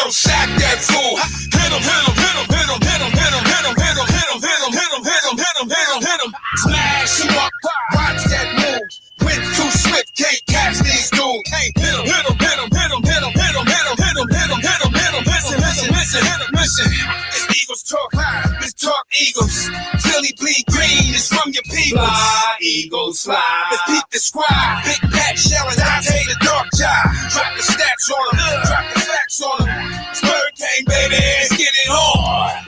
yo, sack that fool. Hit him, hit him, hit him, hit him, hit him, hit him, hit him, hit him, hit him, hit him, hit him, hit him, hit him, hit him, hit him. Smash him up, watch that move. Went too swift, can't catch these dudes. Hit him, hit him, hit him, hit him, hit him, hit him, hit him, hit him, hit him, hit him, hit him. Listen, listen, listen, hit him, listen. It's Eagles talk high, let's talk Eagles. Philly bleed green, it's from your people. Fly, Eagles, fly. Let's peep the squad. Big Pat shelling, Dante the dark job. Drop the stats on him, drop the facts on him. Spur King, baby, let's get it on.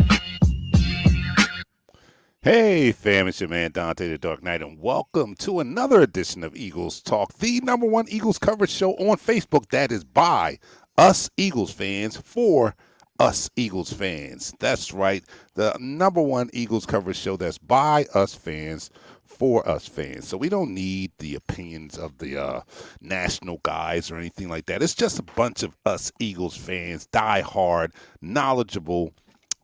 Hey fam, it's your man Dante the Dark Knight, and welcome to another edition of Eagles Talk, the #1 Eagles coverage show on Facebook that is by us Eagles fans for us Eagles fans. That's right, the #1 Eagles coverage show that's by us fans for us fans. So we don't need the opinions of the national guys or anything like that. It's just a bunch of us Eagles fans, die hard, knowledgeable,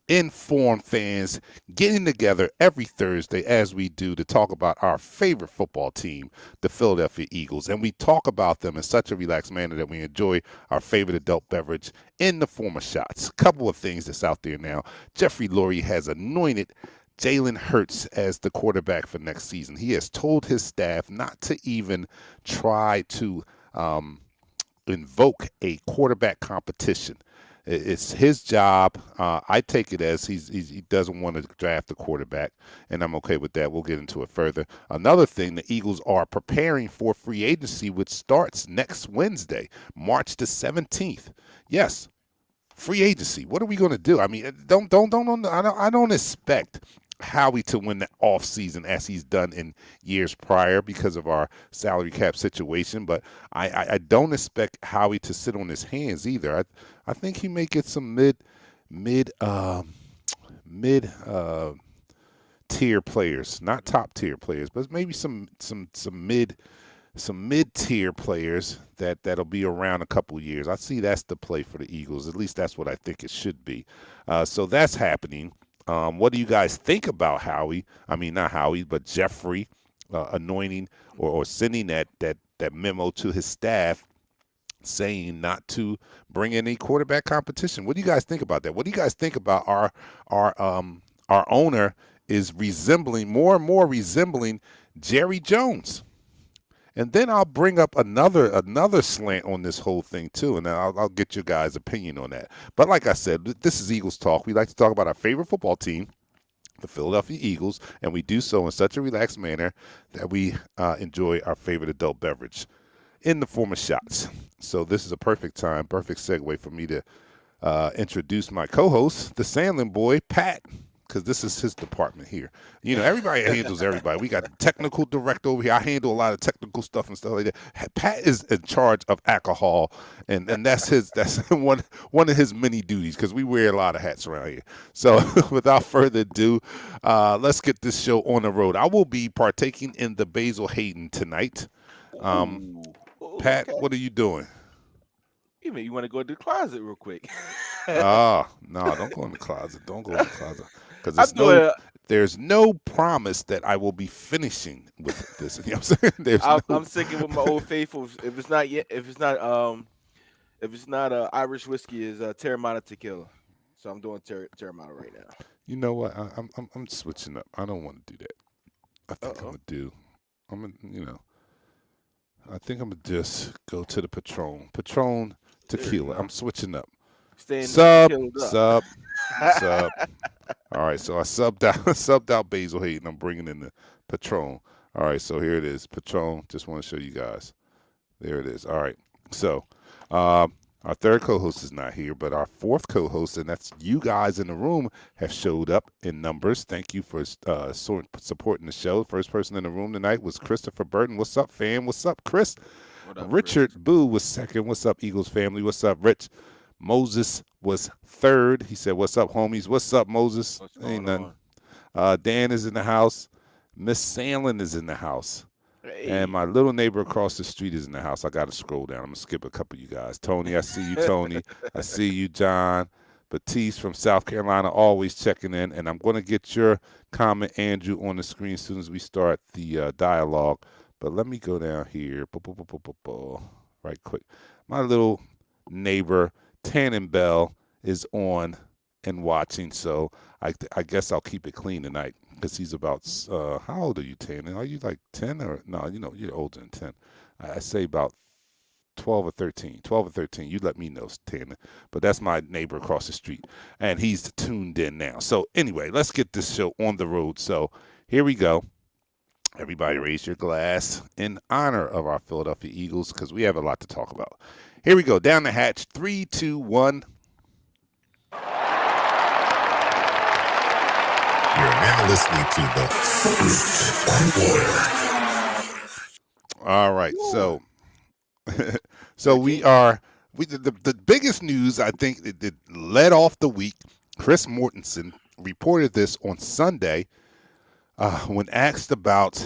informed fans getting together every Thursday as we do to talk about our favorite football team, the Philadelphia Eagles. And we talk about them in such a relaxed manner that we enjoy our favorite adult beverage in the form of shots. A couple of things that's out there now. Jeffrey Lurie has anointed Jalen Hurts as the quarterback for next season. He has told his staff not to even try to invoke a quarterback competition. It's his job. I take it as he doesn't want to draft a quarterback, and I'm okay with that. We'll get into it further. Another thing, the Eagles are preparing for free agency, which starts next Wednesday, March the 17th. Yes, free agency. What are we going to do? I mean, I don't expect Howie to win the offseason as he's done in years prior because of our salary cap situation, but I don't expect Howie to sit on his hands either. I think he may get some mid tier players, not top tier players, but maybe some mid tier players that'll be around a couple of years. I see that's the play for the Eagles. At least that's what I think it should be. So that's happening. What do you guys think about Howie? I mean, not Howie, but Jeffrey anointing or sending that memo to his staff saying not to bring in any quarterback competition. What do you guys think about that? What do you guys think about our owner is more and more resembling Jerry Jones? And then I'll bring up another slant on this whole thing too, and I'll get your guys' opinion on that. But like I said, this is Eagles Talk. We like to talk about our favorite football team, the Philadelphia Eagles, and we do so in such a relaxed manner that we enjoy our favorite adult beverage in the form of shots. So this is a perfect segue for me to introduce my co-host, the Sandlin boy, Pat, because this is his department here. You know, everybody handles everybody. We got the technical director over here. I handle a lot of technical stuff and stuff like that. Pat is in charge of alcohol, and that's one of his many duties because we wear a lot of hats around here. So without further ado, let's get this show on the road. I will be partaking in the Basil Hayden tonight. Pat, okay. What are you doing? You want to go to the closet real quick? No, don't go in the closet. Don't go in the closet. Because there's no promise that I will be finishing with this. You know what I'm saying? I'm sticking with my old faithfuls. If it's not Irish whiskey, is Terramana tequila. So I'm doing Terramana right now. You know what? I'm switching up. I don't want to do that. I think I think I'm gonna just go to the Patron tequila. I'm switching up. Sub. All right, so I subbed out Basil Hayden. I'm bringing in the Patron. All right, so here it is, Patron. Just want to show you guys. There it is. All right, so our third co-host is not here, but our fourth co-host, and that's you guys in the room, have showed up in numbers. Thank you for supporting the show. The first person in the room tonight was Christopher Burton. What's up, fam? What's up, Chris? What up, Richard Chris? Boo was second. What's up, Eagles family? What's up, Rich? Moses was third. He said, "What's up, homies? What's up, Moses? Ain't nothing." Dan is in the house. Miss Sandlin is in the house. Hey. And my little neighbor across the street is in the house. I got to scroll down. I'm going to skip a couple of you guys. Tony, I see you, Tony. I see you, John. Batiste from South Carolina, always checking in. And I'm going to get your comment, Andrew, on the screen as soon as we start the dialogue. But let me go down here. Right quick. My little neighbor, Tannenbell, is on and watching. So I guess I'll keep it clean tonight because he's about. How old are you, Tanner? Are you like 10 or no? You're older than 10. I say about 12 or 13. 12 or 13. You let me know, Tanner. But that's my neighbor across the street, and he's tuned in now. So anyway, let's get this show on the road. So here we go. Everybody raise your glass in honor of our Philadelphia Eagles because we have a lot to talk about. Here we go. Down the hatch. 3, 2, 1. You're now listening to the First Quarter. All right. So we are the biggest news I think that led off the week. Chris Mortensen reported this on Sunday when asked about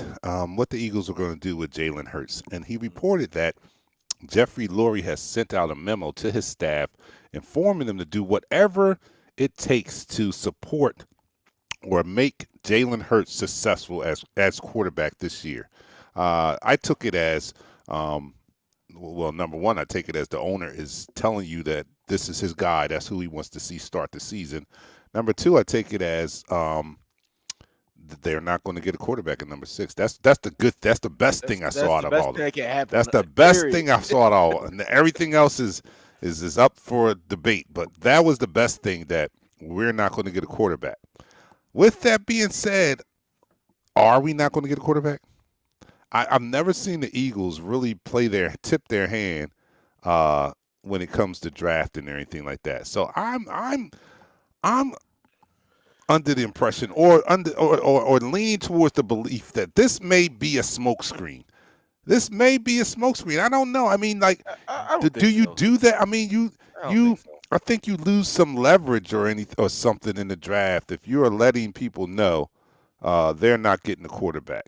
what the Eagles were going to do with Jalen Hurts, and he reported that Jeffrey Lurie has sent out a memo to his staff informing them to do whatever it takes to support or make Jalen Hurts successful as quarterback this year. I took it as well, number one, I take it as the owner is telling you that this is his guy. That's who he wants to see start the season. Number two, I take it as they're not going to get a quarterback at number 6. That's the best thing I saw out of all of them. That's the best thing I saw out of all. And everything else is up for debate. But that was the best thing, that we're not going to get a quarterback. With that being said, are we not going to get a quarterback? I've never seen the Eagles really tip their hand when it comes to drafting or anything like that. So I'm under the impression or lean towards the belief that this may be a smokescreen. This may be a smokescreen. I don't know. I mean, like, do you do that? I mean, I think you lose some leverage or something in the draft if you're letting people know they're not getting a quarterback.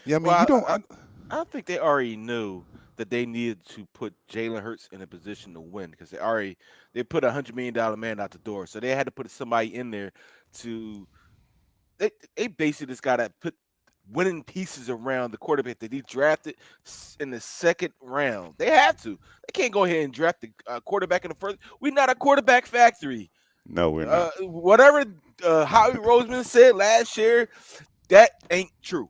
Yeah, I mean, you don't. I think they already knew that they needed to put Jalen Hurts in a position to win because they put $100 million man out the door, so they had to put somebody in there to. They basically just got to put winning pieces around the quarterback that he drafted in the second round. They have to. They can't go ahead and draft the quarterback in the first. We're not a quarterback factory. No, we're not. Whatever Howie Roseman said last year, that ain't true.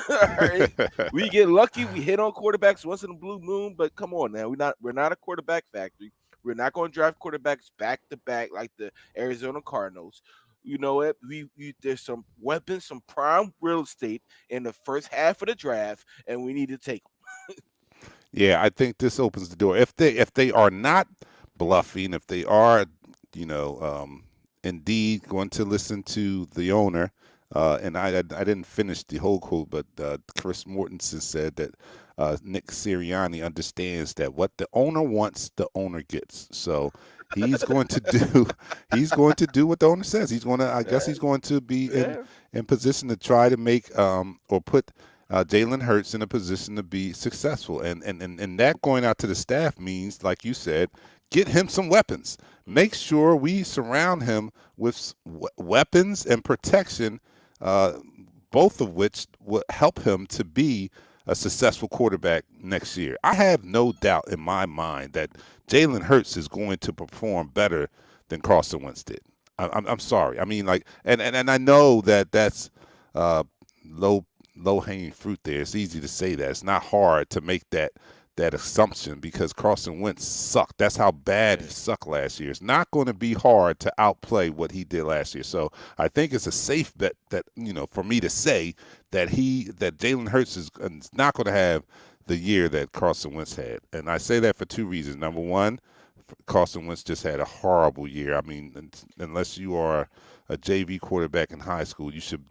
Right? We get lucky. We hit on quarterbacks once in a blue moon, but come on now. We're not a quarterback factory. We're not going to draft quarterbacks back to back like the Arizona Cardinals. You know what? There's some weapons, some prime real estate in the first half of the draft, and we need to take them. Yeah, I think this opens the door. If they are not bluffing, if they are, indeed going to listen to the owner. And I didn't finish the whole quote, but Chris Mortensen said that Nick Sirianni understands that what the owner wants, the owner gets. So he's going to do what the owner says. I guess he's going to be in position to try to make or put Jalen Hurts in a position to be successful. And that going out to the staff means, like you said, get him some weapons. Make sure we surround him with weapons and protection, both of which will help him to be a successful quarterback next year. I have no doubt in my mind that Jalen Hurts is going to perform better than Carson Wentz did. I'm sorry. I mean, like, and I know that's low hanging fruit there. It's easy to say that. It's not hard to make that assumption because Carson Wentz sucked. That's how bad he sucked last year. It's not going to be hard to outplay what he did last year. So I think it's a safe bet that, for me to say that Jalen Hurts is not going to have the year that Carson Wentz had. And I say that for two reasons. Number one, Carson Wentz just had a horrible year. I mean, unless you are a JV quarterback in high school, you should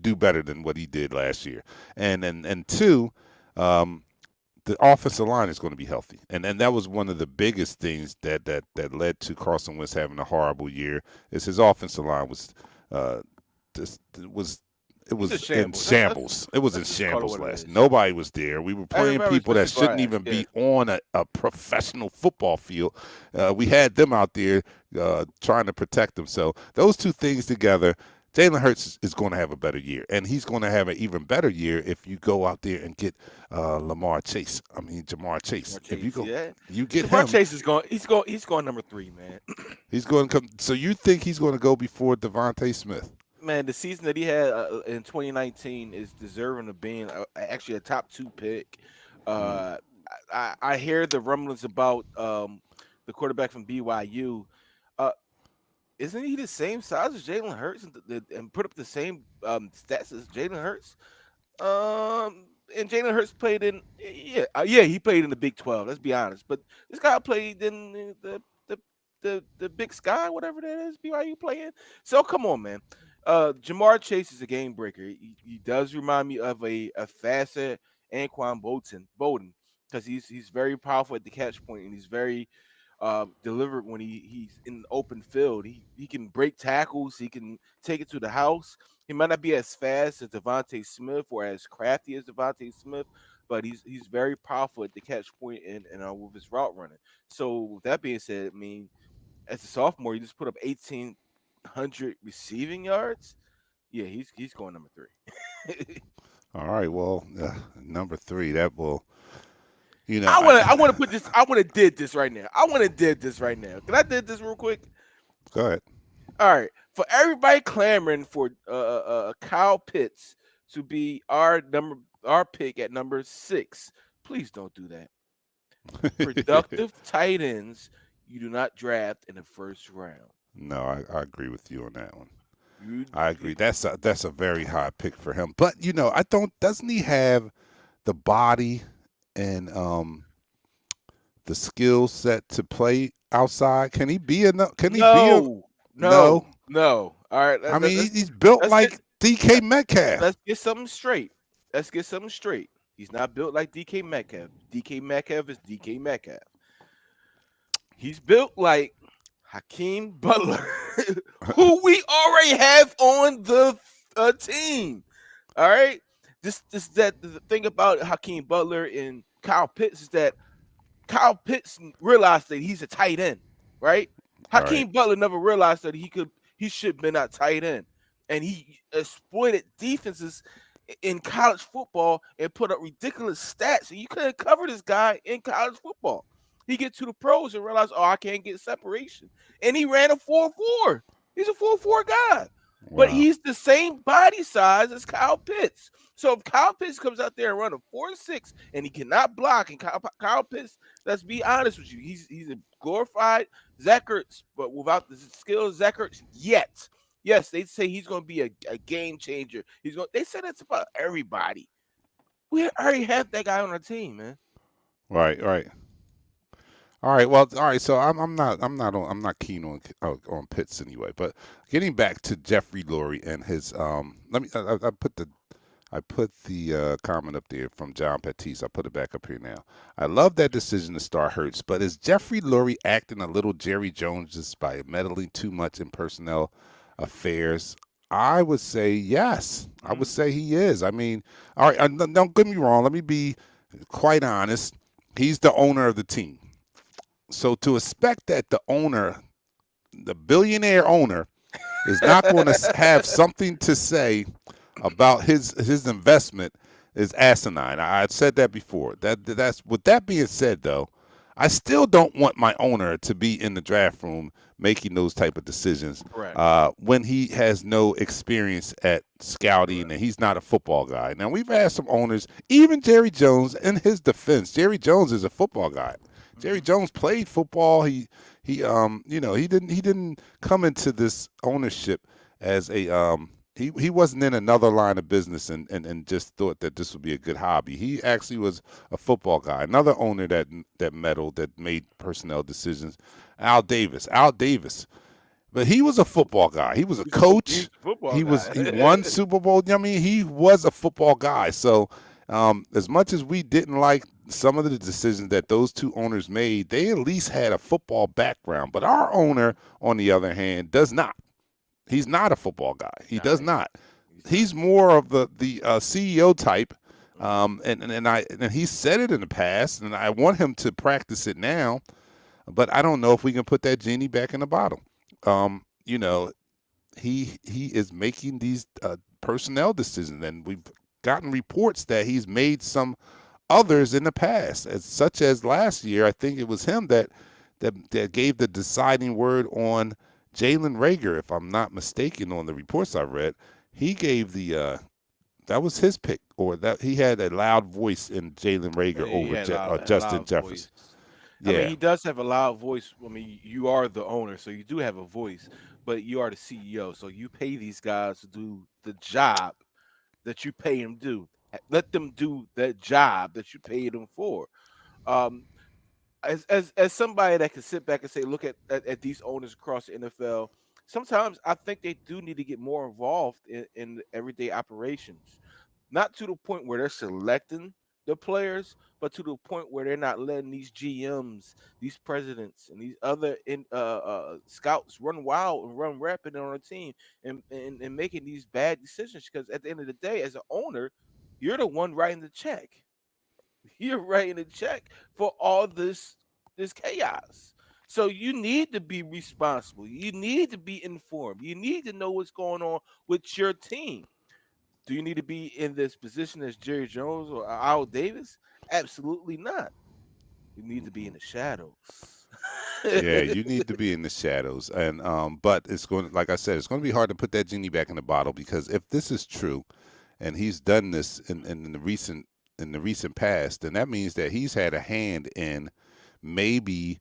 do better than what he did last year. And two, the offensive line is going to be healthy, and that was one of the biggest things that led to Carson Wentz having a horrible year. Is his offensive line was in shambles. It was in shambles last. Nobody was there. We were playing people that shouldn't even be on a professional football field. We had them out there trying to protect them. So those two things together Jalen Hurts is going to have a better year, and he's going to have an even better year if you go out there and get Jamar Chase. Jamar If you Chase, go, yeah. you get Jamar him. Chase is going. He's going number 3, man. He's going to come. So you think he's going to go before Devontae Smith? Man, the season that he had in 2019 is deserving of being actually a top 2 pick. Mm. Uh, I hear the rumblings about the quarterback from BYU. Uh, isn't he the same size as Jalen Hurts and put up the same stats as Jalen Hurts? And Jalen Hurts played in yeah, he played in the Big 12. Let's be honest, but this guy played in the Big Sky, whatever that is. BYU playing. So come on, man. Jamar Chase is a game breaker. He does remind me of a faster Anquan Bolden, because he's very powerful at the catch point, and he's very delivered when he's in the open field. He can break tackles. He can take it to the house. He might not be as fast as Devontae Smith or as crafty as Devontae Smith, but he's very powerful at the catch point and with his route running. So with that being said, I mean, as a sophomore, you just put up 1,800 receiving yards. Yeah, he's going number 3. All right. Well, number 3. That will. I want to put this. I want to did this right now. I want to did this right now. Can I did this real quick? Go ahead. All right. For everybody clamoring for Kyle Pitts to be our pick at number 6, please don't do that. Productive tight ends you do not draft in the first round. No, I agree with you on that one. You, I agree. That's a very high pick for him. But I don't. Doesn't he have the body and the skill set to play outside? Can he be enough? Can he be a no? All right. I mean, he's built like DK Metcalf. Let's get something straight. He's not built like DK Metcalf. DK Metcalf is DK Metcalf. He's built like Hakeem Butler, who we already have on the team. All right. The thing about Hakeem Butler and Kyle Pitts is that Kyle Pitts realized that he's a tight end, right? Hakeem Butler never realized that he should have been a tight end, and he exploited defenses in college football and put up ridiculous stats. And you couldn't cover this guy in college football. He get to the pros and realize, I can't get separation, and he ran a 4.4. He's a 4.4 guy. Wow. But he's the same body size as Kyle Pitts. So if Kyle Pitts comes out there and run a 4.6 and he cannot block, and Kyle Pitts, let's be honest with you, he's a glorified Zach Ertz, but without the skills of Zach Ertz yet. Yes, they say he's going to be a game changer. They say that's about everybody. We already have that guy on our team, man. Right. All right. Well, all right. So I'm not keen on Pitts anyway. But getting back to Jeffrey Lurie and his I put the comment up there from John Pettis. I put it back up here now. I love that decision to start Hurts, but is Jeffrey Lurie acting a little Jerry Jones just by meddling too much in personnel affairs? I would say yes. I would say he is. I mean, all right. Don't get me wrong. Let me be quite honest. He's the owner of the team. So to expect that the owner, the billionaire owner, is not going to have something to say about his investment is asinine. I've said that before. That's with that being said, though, I still don't want my owner to be in the draft room making those type of decisions when he has no experience at scouting and he's not a football guy. Now we've had some owners, even Jerry Jones. In his defense, Jerry Jones is a football guy. Jerry Jones played football. He didn't come into this ownership as a he wasn't in another line of business and just thought that this would be a good hobby. He actually was a football guy. Another owner that meddled, that made personnel decisions, Al Davis. But he was a football guy. He was a coach. He won Super Bowl. I mean, he was a football guy. So as much as we didn't like some of the decisions that those two owners made, they at least had a football background. But our owner, on the other hand, does not. He's not a football guy. He does not. He's more of the CEO type, and he said it in the past, and I want him to practice it now. But I don't know if we can put that genie back in the bottle. he is making these personnel decisions, and we've gotten reports that he's made some others in the past, such as last year. I think it was him that gave the deciding word on Jalen Rager, if I'm not mistaken, on the reports I read. He gave the that was his pick, or that he had a loud voice in Jalen Rager He over had a Justin loud Jefferson. voice. I mean, Yeah, he does have a loud voice. I mean, you are the owner, so you do have a voice, but you are the CEO, so you pay these guys to do the job that you pay them to do. Let them do that job that you paid them for. Um, as somebody that can sit back and say, look at these owners across the NFL. Sometimes I think they do need to get more involved in the everyday operations, not to the point where they're selecting the players, but to the point where they're not letting these GMs, these presidents, and these other scouts run wild and run rapid on a team and making these bad decisions. Because at the end of the day, as an owner, you're the one writing the check. You're writing a check for all this chaos. So you need to be responsible. You need to be informed. You need to know what's going on with your team. Do you need to be in this position as Jerry Jones or Al Davis? Absolutely not. You need to be in the shadows. yeah, you need to be in the shadows, and but it's going, like I said, it's going to be hard to put that genie back in the bottle, because if this is true, and he's done this in the recent past, then that means that he's had a hand in maybe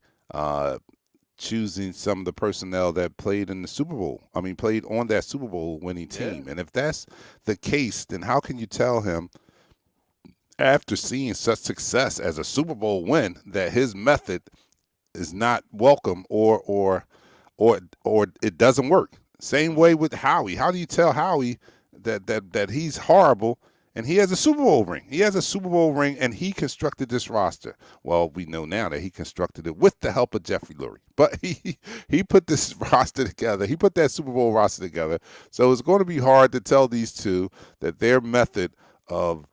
choosing some of the personnel that played in the Super Bowl. I mean, played on that Super Bowl winning Yeah. team. And if that's the case, then how can you tell him, after seeing such success as a Super Bowl win, that his method is not welcome, or it doesn't work? Same way with Howie. How do you tell Howie that he's horrible, and he has a Super Bowl ring? He has a Super Bowl ring, and he constructed this roster. Well, we know now that he constructed it with the help of Jeffrey Lurie. But he put this roster together. He put that Super Bowl roster together. So it's going to be hard to tell these two that their method of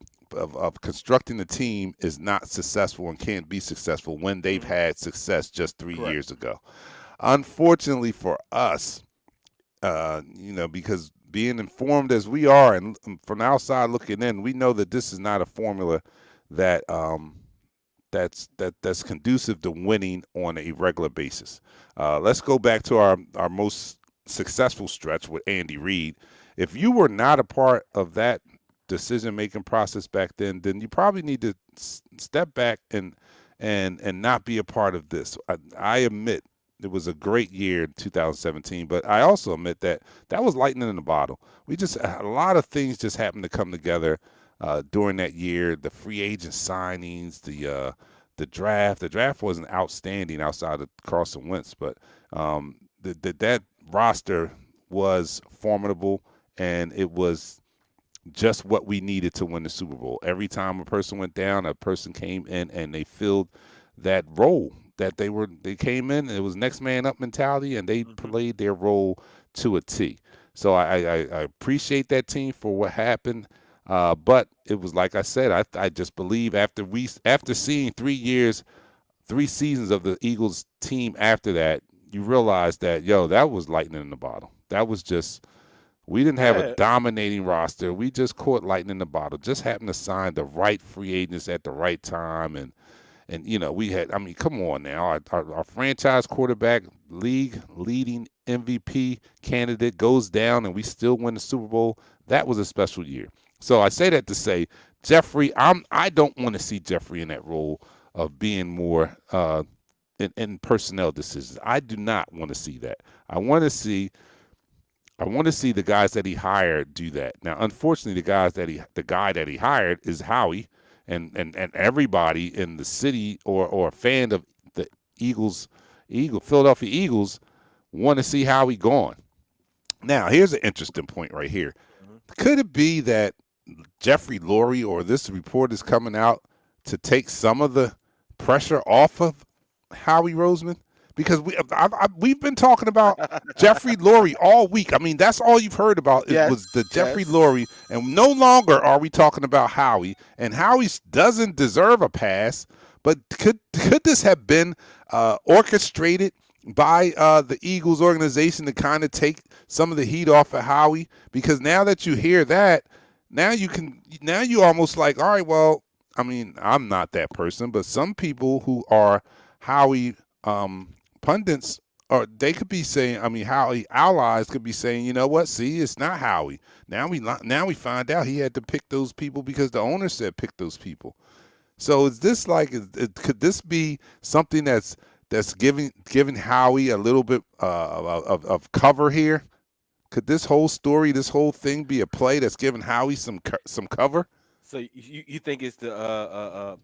constructing the team is not successful and can't be successful when they've had success just 3 Correct. years ago. Unfortunately for us, because being informed as we are, and from the outside looking in, we know that this is not a formula that that's conducive to winning on a regular basis. Let's go back to our most successful stretch with Andy Reid. If you were not a part of that decision-making process back then you probably need to step back and not be a part of this. I admit it was a great year in 2017, but I also admit that was lightning in the bottle. A lot of things just happened to come together during that year. The free agent signings, the draft. The draft wasn't outstanding outside of Carson Wentz, but that roster was formidable, and it was just what we needed to win the Super Bowl. Every time a person went down, a person came in and they filled that role that they came in. It was next man up mentality, and they played their role to a T. So I appreciate that team for what happened. But it was, like I said, I just believe after seeing 3 years, 3 seasons of the Eagles team after that, you realize that, that was lightning in the bottle. That was just, we didn't have a dominating roster. We just caught lightning in the bottle. Just happened to sign the right free agents at the right time. And we had, I mean, come on now. Our franchise quarterback, league leading MVP candidate, goes down, and we still win the Super Bowl. That was a special year. So I say that to say, Jeffrey, I don't want to see Jeffrey in that role of being more in personnel decisions. I do not want to see that. I want to see the guys that he hired do that. Now, unfortunately, the guy that he hired is Howie, and everybody in the city or a fan of the Philadelphia Eagles want to see Howie gone. Now, here's an interesting point right here. Could it be that Jeffrey Lurie, or this report is coming out to take some of the pressure off of Howie Roseman? Because we've been talking about Jeffrey Lurie all week. I mean, that's all you've heard about was the Jeffrey Lurie, and no longer are we talking about Howie. And Howie doesn't deserve a pass, but could this have been orchestrated by the Eagles organization to kind of take some of the heat off of Howie, because now that you hear that, now you almost like, all right, well, I mean, I'm not that person, but some people who are Howie pundits, or they could be saying, I mean, Howie allies could be saying, you know what? See, it's not Howie. Now we find out he had to pick those people because the owner said pick those people. So is this like, could this be something that's giving Howie a little bit of cover here? Could this whole story, this whole thing, be a play that's giving Howie some cover? So you think it's the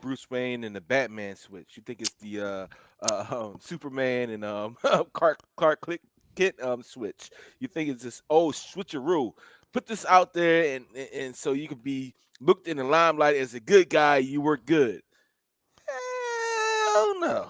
Bruce Wayne and the Batman switch? You think it's the Superman and Kent switch? You think it's this old switcheroo? Put this out there and so you could be looked in the limelight as a good guy. You were good. Hell no.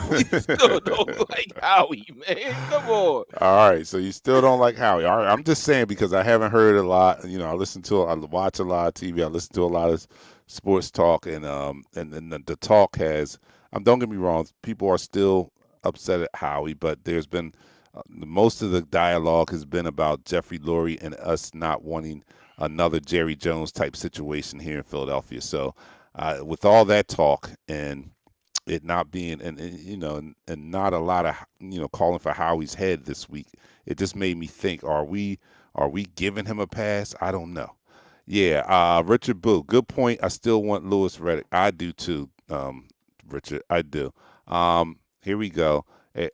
We still don't like Howie, man. Come on. All right, so you still don't like Howie. All right, I'm just saying because I haven't heard a lot. You know, I watch a lot of TV. I listen to a lot of sports talk, and the talk has. Don't get me wrong, people are still upset at Howie, but there's been most of the dialogue has been about Jeffrey Lurie and us not wanting another Jerry Jones type situation here in Philadelphia. So, with all that talk and it not being and you know and not a lot of calling for Howie's head this week. It just made me think: Are we giving him a pass? I don't know. Yeah, Richard Boo, good point. I still want Lewis Reddick. I do too, Richard. I do. Here we go.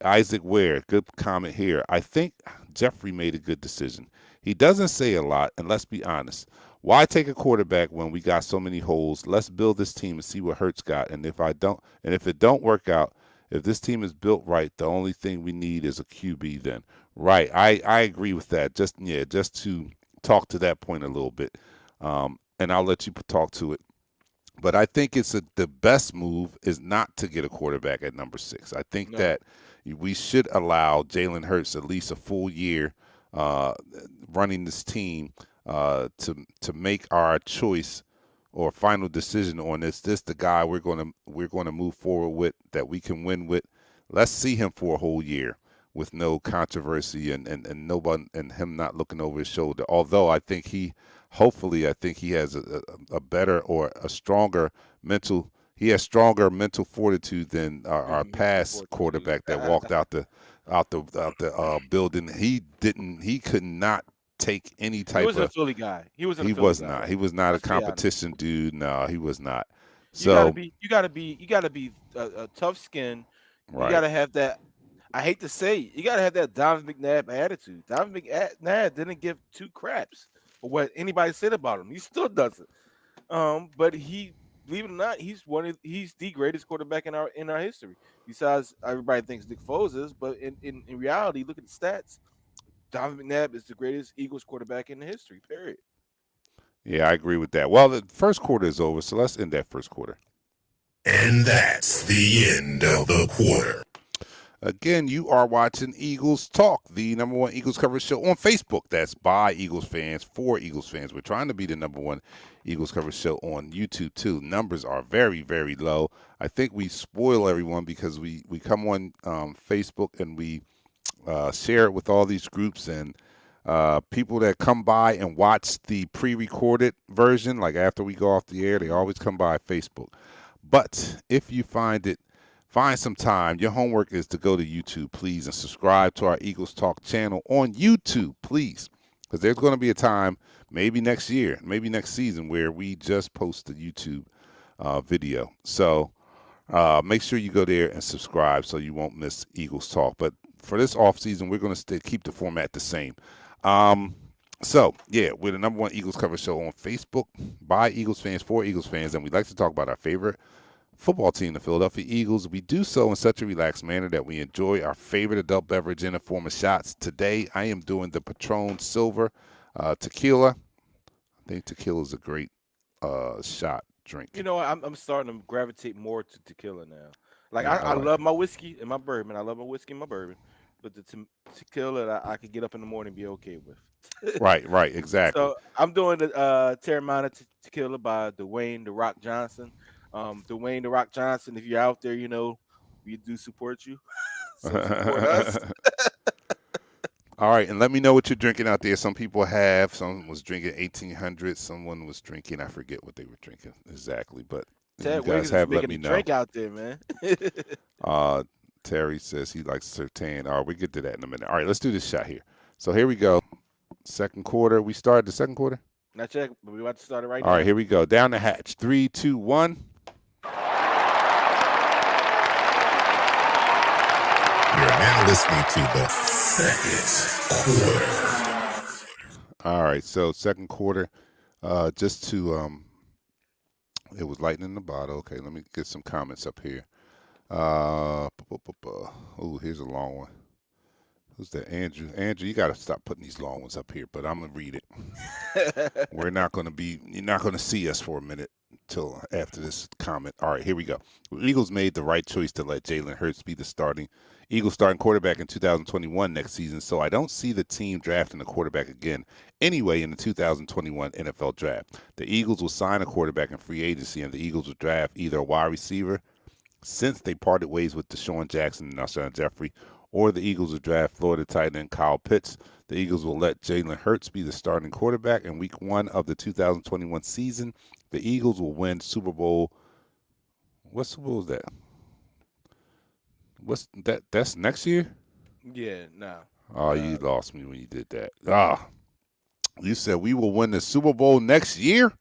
Isaac Ware, good comment here. I think Jeffrey made a good decision. He doesn't say a lot, and let's be honest. Why take a quarterback when we got so many holes? Let's build this team and see what Hurts got. And if it don't work out, if this team is built right, the only thing we need is a QB. Then, right? I agree with that. Just to talk to that point a little bit, and I'll let you talk to it. But I think the best move is not to get a quarterback at number 6. I think No. that we should allow Jalen Hurts at least a full year uh, running this team to make our choice or final decision on this the guy we're going to move forward with that we can win with. Let's see him for a whole year with no controversy and nobody and him not looking over his shoulder. Although I think he has a better or a stronger mental. He has stronger mental fortitude than our past Unfortunately. quarterback that walked out the building. He could not take any He type wasn't a of. Philly guy. He wasn't a He Philly was guy. not. He was not a Let's be honest. competition dude. No, he was not. You gotta So be, you gotta be, you gotta be a tough skin. You right. gotta have that. I hate to say, it, you gotta have that Donovan McNabb attitude. Donovan McNabb didn't give two craps for what anybody said about him. He still doesn't. But he, believe it or not, he's the greatest quarterback in our history. Besides, everybody thinks Nick Foles is, but in reality, look at the stats. Donovan McNabb is the greatest Eagles quarterback in the history. Period. Yeah, I agree with that. Well, the first quarter is over, so let's end that first quarter. And that's the end of the quarter. Again, you are watching Eagles Talk, the number one Eagles coverage show on Facebook. That's by Eagles fans, for Eagles fans. We're trying to be the number one Eagles coverage show on YouTube, too. Numbers are very, very low. I think we spoil everyone because we come on Facebook and we share it with all these groups and people that come by and watch the pre-recorded version, like after we go off the air, they always come by Facebook. But if you find some time, your homework is to go to YouTube, please, and subscribe to our Eagles Talk channel on YouTube, please. Because there's going to be a time, maybe next year, maybe next season, where we just post the YouTube video. So make sure you go there and subscribe so you won't miss Eagles Talk. But for this off season, we're going to keep the format the same. So, yeah, we're the number one Eagles cover show on Facebook by Eagles fans, for Eagles fans, and we like to talk about our favorite football team, the Philadelphia Eagles. We do so in such a relaxed manner that we enjoy our favorite adult beverage in the form of shots. Today, I am doing the Patron Silver tequila. I think tequila is a great shot drink. You know, I'm starting to gravitate more to tequila now. Like Yeah, I, I I like. love my whiskey and my bourbon. I love my whiskey and my bourbon, but the tequila I could get up in the morning and be okay with. Right, exactly. So I'm doing the Terramana tequila by Dwayne the Rock Johnson. Dwayne the Rock Johnson, if you're out there, we do support you. support us. All right, and let me know what you're drinking out there. Some people have. Someone was drinking 1800. Someone was drinking. I forget what they were drinking exactly, but if you Ted guys Wiggins is have, let making me a know. drink out there, man. Terry says he likes Sertan. All right, we get to that in a minute. All right, let's do this shot here. So here we go. Second quarter. We started the second quarter. Not yet, but we're about to start it right All now. right, here we go. Down the hatch. 3, 2, 1. You're now listening to the second quarter. All right, so second quarter. Just to it was lightning in the bottle. Okay, let me get some comments up here. Oh, here's a long one. Who's that? Andrew. Andrew, you got to stop putting these long ones up here, but I'm going to read it. You're not going to see us for a minute until after this comment. All right, here we go. The Eagles made the right choice to let Jalen Hurts be the Eagles starting quarterback in 2021 next season, so I don't see the team drafting a quarterback again anyway in the 2021 NFL draft. The Eagles will sign a quarterback in free agency, and the Eagles will draft either a wide receiver, since they parted ways with Deshaun Jackson and Alshon Jeffrey, or the Eagles will draft Florida tight end Kyle Pitts. The Eagles will let Jalen Hurts be the starting quarterback in Week 1 of the 2021 season. The Eagles will win Super Bowl. What Super Bowl is that? What's that? That's next year? Yeah, no. Oh, you lost me when you did that. You said we will win the Super Bowl next year?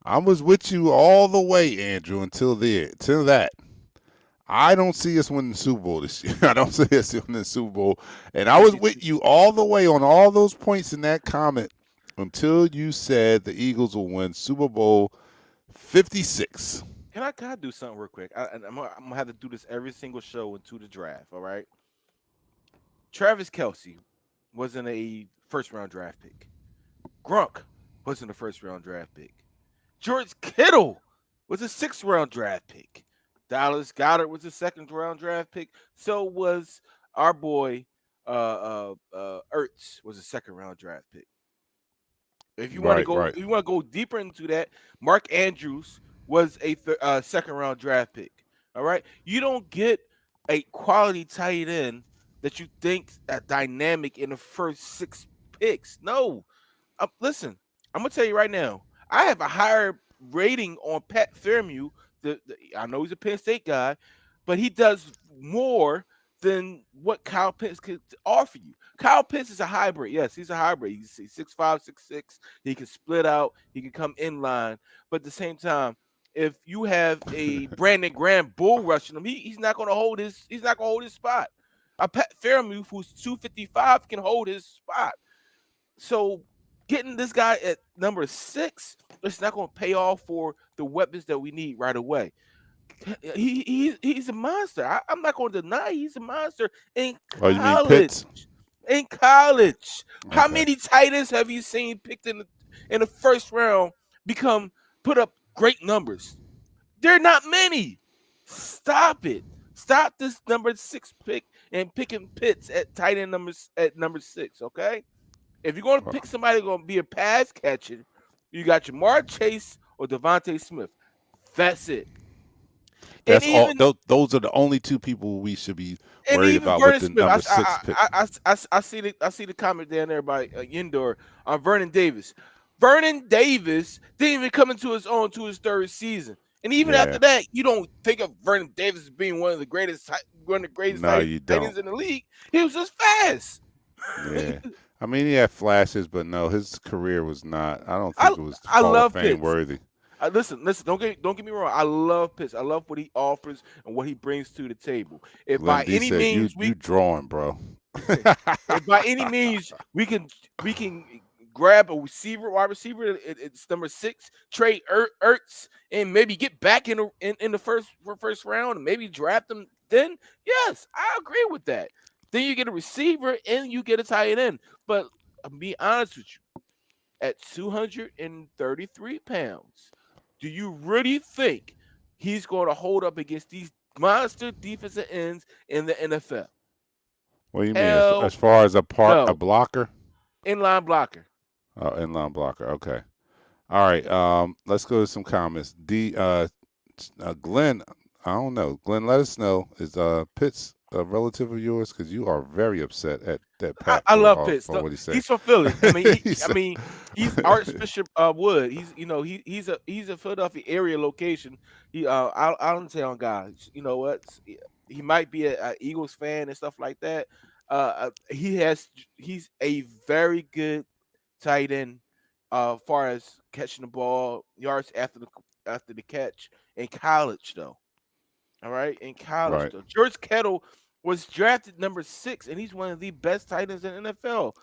I was with you all the way, Andrew, until that. I don't see us winning the Super Bowl this year. I don't see us winning the Super Bowl. And I was with you all the way on all those points in that comment until you said the Eagles will win Super Bowl 56. Can I do something real quick? I'm gonna have to do this every single show into the draft. All right. Travis Kelce wasn't a first-round draft pick. Gronk wasn't a first-round draft pick. George Kittle was a sixth-round draft pick. Dallas Goedert was a second-round draft pick. So was our boy Ertz was a second-round draft pick. If you want to go deeper into that, Mark Andrews was a second-round draft pick. All right, you don't get a quality tight end that you think a dynamic in the first 6 picks. No, listen, I'm gonna tell you right now. I have a higher rating on Pat Fairmouth. I know he's a Penn State guy, but he does more than what Kyle Pitts could offer you. Kyle Pitts is a hybrid. Yes, he's a hybrid. He's 6'5", 6'6". He can split out. He can come in line. But at the same time, if you have a Brandon Graham bull rushing him, he's not going to hold his. He's not going to hold his spot. A Pat Fairmouth, who's 255, can hold his spot. So getting this guy at number 6, it's not going to pay off for the weapons that we need right away. He's a monster. I'm not going to deny he's a monster in college. Oh, you mean Pitts? In college, Okay. How many tight ends have you seen picked in the first round put up great numbers? They're not many. Stop it. Stop this number 6 pick and picking Pitts at tight end number 6. Okay. If you're going to pick somebody going to be a pass catcher, you got Jamar Chase or Devontae Smith. That's it. That's all. Those are the only 2 people we should be worried about with the number 6 pick. I see the comment down there by Yindor on Vernon Davis. Vernon Davis didn't even come into his own to his 3rd season, and even after that, you don't think of Vernon Davis as being one of the greatest tight ends in the league. He was just fast. Yeah. I mean, he had flashes, but no, his career was not. I don't think it was Hall of Fame worthy. Listen. Don't get me wrong. I love Pitts. I love what he offers and what he brings to the table. If Glenn by D any said, means you drawing, bro. if by any means we can grab a wide receiver, it's number 6, trade Ertz, and maybe get back in the first round and maybe draft them. Then yes, I agree with that. Then you get a receiver and you get a tight end. But I'll be honest with you, at 233 pounds, do you really think he's going to hold up against these monster defensive ends in the NFL? What do you mean? As far as a blocker? Inline blocker. Oh, inline blocker. Okay. All right. Let's go to some comments. Glenn, I don't know. Glenn, let us know. Is Pitts a relative of yours? Because you are very upset at that I, Pat I love Pitts. for what he said. He's from Philly. I mean, He I said- mean, he's Archbishop Wood. He's a Philadelphia area location. I don't say on God. You know what? He might be a Eagles fan and stuff like that. He's a very good tight end, far as catching the ball, yards after the catch in college though. All right, in college right, though. George Kettle was drafted number 6, and he's one of the best tight ends in the NFL.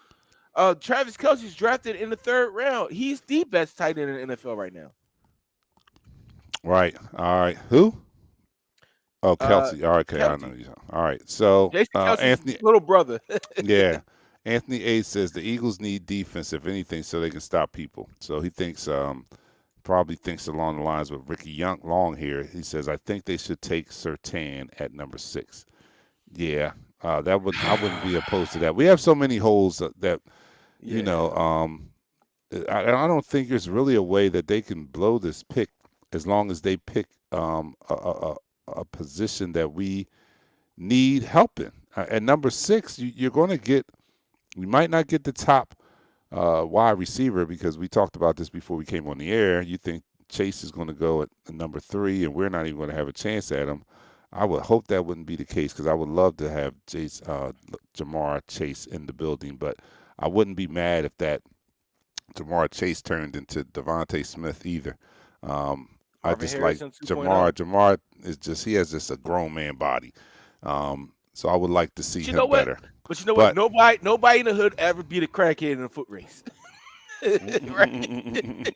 Travis Kelsey's drafted in the 3rd round. He's the best tight end in the NFL right now. right. All right. Who? Oh, Uh, Kelsey. All right, okay, I know Kelsey, you. All right. So, Jason Kelsey's Anthony, little brother. yeah, Anthony A says the Eagles need defense, if anything, so they can stop people. So he thinks, probably thinks along the lines with Ricky Long here. He says, I think they should take Sertan at number 6. Yeah, I wouldn't be opposed to that. We have so many holes that you Yeah, know. I don't think there's really a way that they can blow this pick as long as they pick a position that we need help in. At number 6, you're going to get. We might not get the top wide receiver because we talked about this before we came on the air. You think Chase is going to go at number 3, and we're not even going to have a chance at him. I would hope that wouldn't be the case because I would love to have Jamar Chase in the building, but I wouldn't be mad if that Jamar Chase turned into Devontae Smith either. I Marvin just like Harrison 2.0. Jamar. Jamar is just he has just a grown man body. So I would like to see But you know him what? better. But you know what? But Nobody in the hood ever beat a crackhead in a foot race. Right?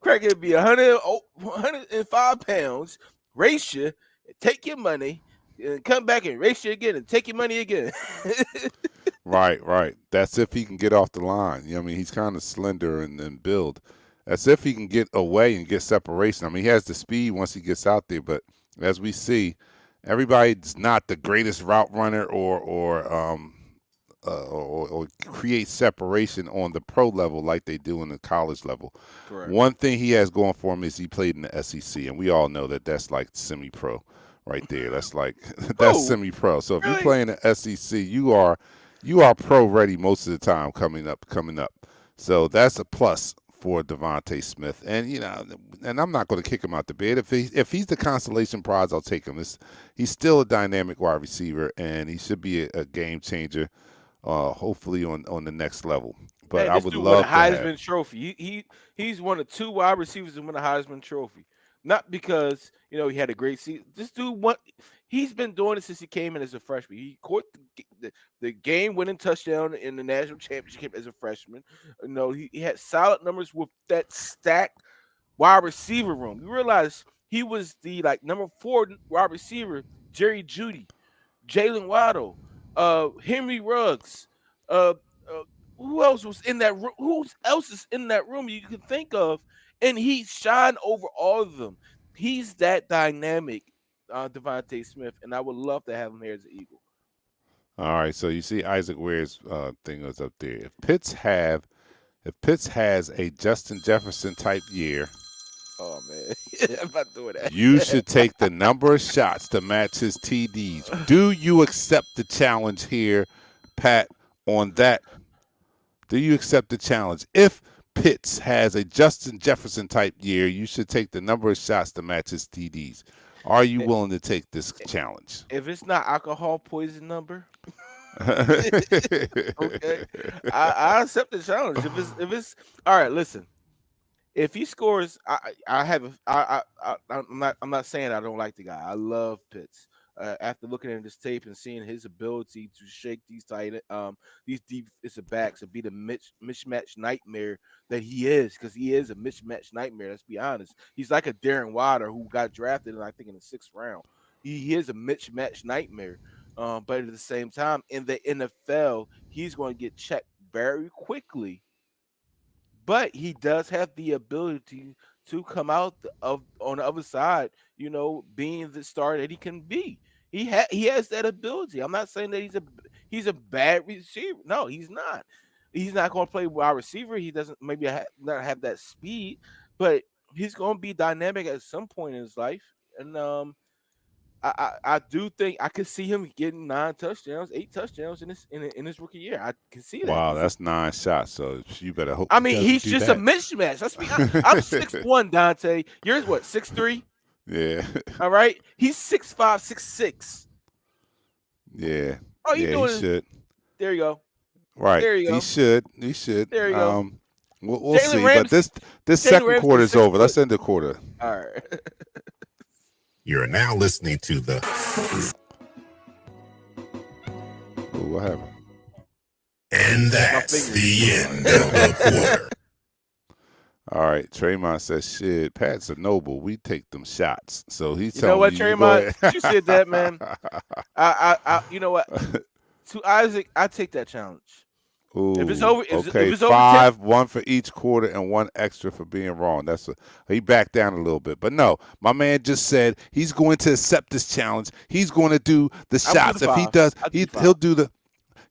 Crackhead be 105 pounds, race you, take your money, and come back and race you again and take your money again. right. That's if he can get off the line. You know, I mean, he's kind of slender and build. That's if he can get away and get separation. I mean, he has the speed once he gets out there, but as we see, everybody's not the greatest route runner or create separation on the pro level like they do in the college level. Correct. One thing he has going for him is he played in the SEC, and we all know that that's like semi-pro right there. That's like that's Oh, semi-pro. So if you really? play in the SEC, you are pro ready most of the time coming up. So that's a plus for Devontae Smith, and and I'm not going to kick him out the bed. If he's the consolation prize, I'll take him. He's still a dynamic wide receiver, and he should be a game changer. Hopefully on the next level. But Man, I this would dude won a love to have. Heisman Trophy. He's one of 2 wide receivers to win a Heisman Trophy. Not because he had a great season. This dude he's been doing it since he came in as a freshman. He caught the game-winning touchdown in the national championship as a freshman. He had solid numbers with that stacked wide receiver room. You realize he was the number 4 wide receiver, Jerry Judy, Jalen Waddle, Henry Ruggs, uh, uh, who else was in that room? Who else is in that room you can think of? And he shined over all of them. He's that dynamic, Devontae Smith, and I would love to have him here as an Eagle. All right, so you see Isaac Ware's thing was up there. If Pitts has a Justin Jefferson type year, Oh man, I'm not doing you that. should take the number of shots to match his TDs. Do you accept the challenge here, Pat, on that? Do you accept the challenge? If Pitts has a Justin Jefferson type year, you should take the number of shots to match his TDs. Are you willing to take this challenge? If it's not alcohol poison number, okay, I accept the challenge. If it's all right, listen. If he scores, I have I'm not saying I don't like the guy. I love Pitts. After looking at his tape and seeing his ability to shake these defensive backs and be the mismatch nightmare that he is, because he is a mismatch nightmare. Let's be honest. He's like a Darren Water who got drafted, I think, in the 6th round. He is a mismatch nightmare. But at the same time, in the NFL, he's going to get checked very quickly, but he does have the ability to come out of on the other side, being the star that he can be. He has that ability. I'm not saying that he's a bad receiver. No, he's not. He's not going to play wide receiver. He doesn't maybe not have that speed, but he's going to be dynamic at some point in his life. And I do think I could see him getting 9 touchdowns, 8 touchdowns in his rookie year. I can see that. Wow, that's 9 shots. So you better hope I he mean, doesn't he's do just a that. mismatch. Let's be honest. I'm 6'1", Dante. Yours what? 6'3"? Yeah. All right. He's 6'5", 6'6". Yeah. All you Yeah, he doing is should. there. You go. Right. There you He go. should. He should. There you go. We'll Jalen see. But Ramsey. this Jalen second Ramsey quarter is is 6 over. Let's foot. end the quarter. All right. You're now listening to the Ooh, what happened? And that's the end of the quarter. All right, Tremont says, "Shit, Pat's a noble. We take them shots." So he's You know telling what, you, go Tremont? ahead. You said that, man. You know what? To Isaac, I take that challenge. If it's Ooh, over, if okay, it's over 10, 5, one for each quarter, and one extra for being wrong. He backed down a little bit, but no, my man just said he's going to accept this challenge. He's going to do the I'll do shots. the If he 5. does, I'll do the 5.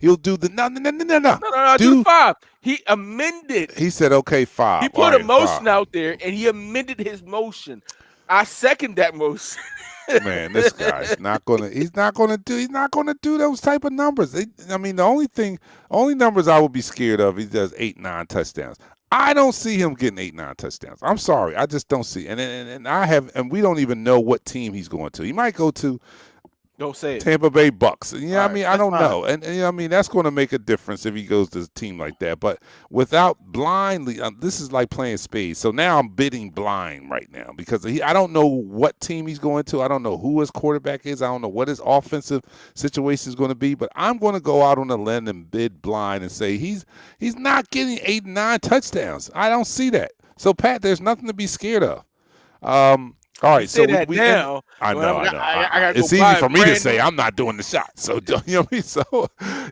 he'll do the no. No, do the 5. He amended. He said, okay, 5. He put a motion out there, and he amended his motion. I second that motion. Man, this guy's not gonna. He's not gonna do those type of numbers. I mean, the only numbers I would be scared of. He does 8, 9 touchdowns. I don't see him getting 8, 9 touchdowns. I'm sorry, I just don't see. And we don't even know what team he's going to. He might go to Don't say it. Tampa Bay Bucks. You know what I mean? I don't fine. know. And you know what I mean? That's going to make a difference if he goes to a team like that. But without blindly, this is like playing spades. So now I'm bidding blind right now because I don't know what team he's going to. I don't know who his quarterback is. I don't know what his offensive situation is going to be. But I'm going to go out on a limb and bid blind and say he's not getting 8, 9 touchdowns. I don't see that. So, Pat, there's nothing to be scared of. All right, so I know. I know. I it's easy for me to say I'm not doing the shot. So you know what I mean.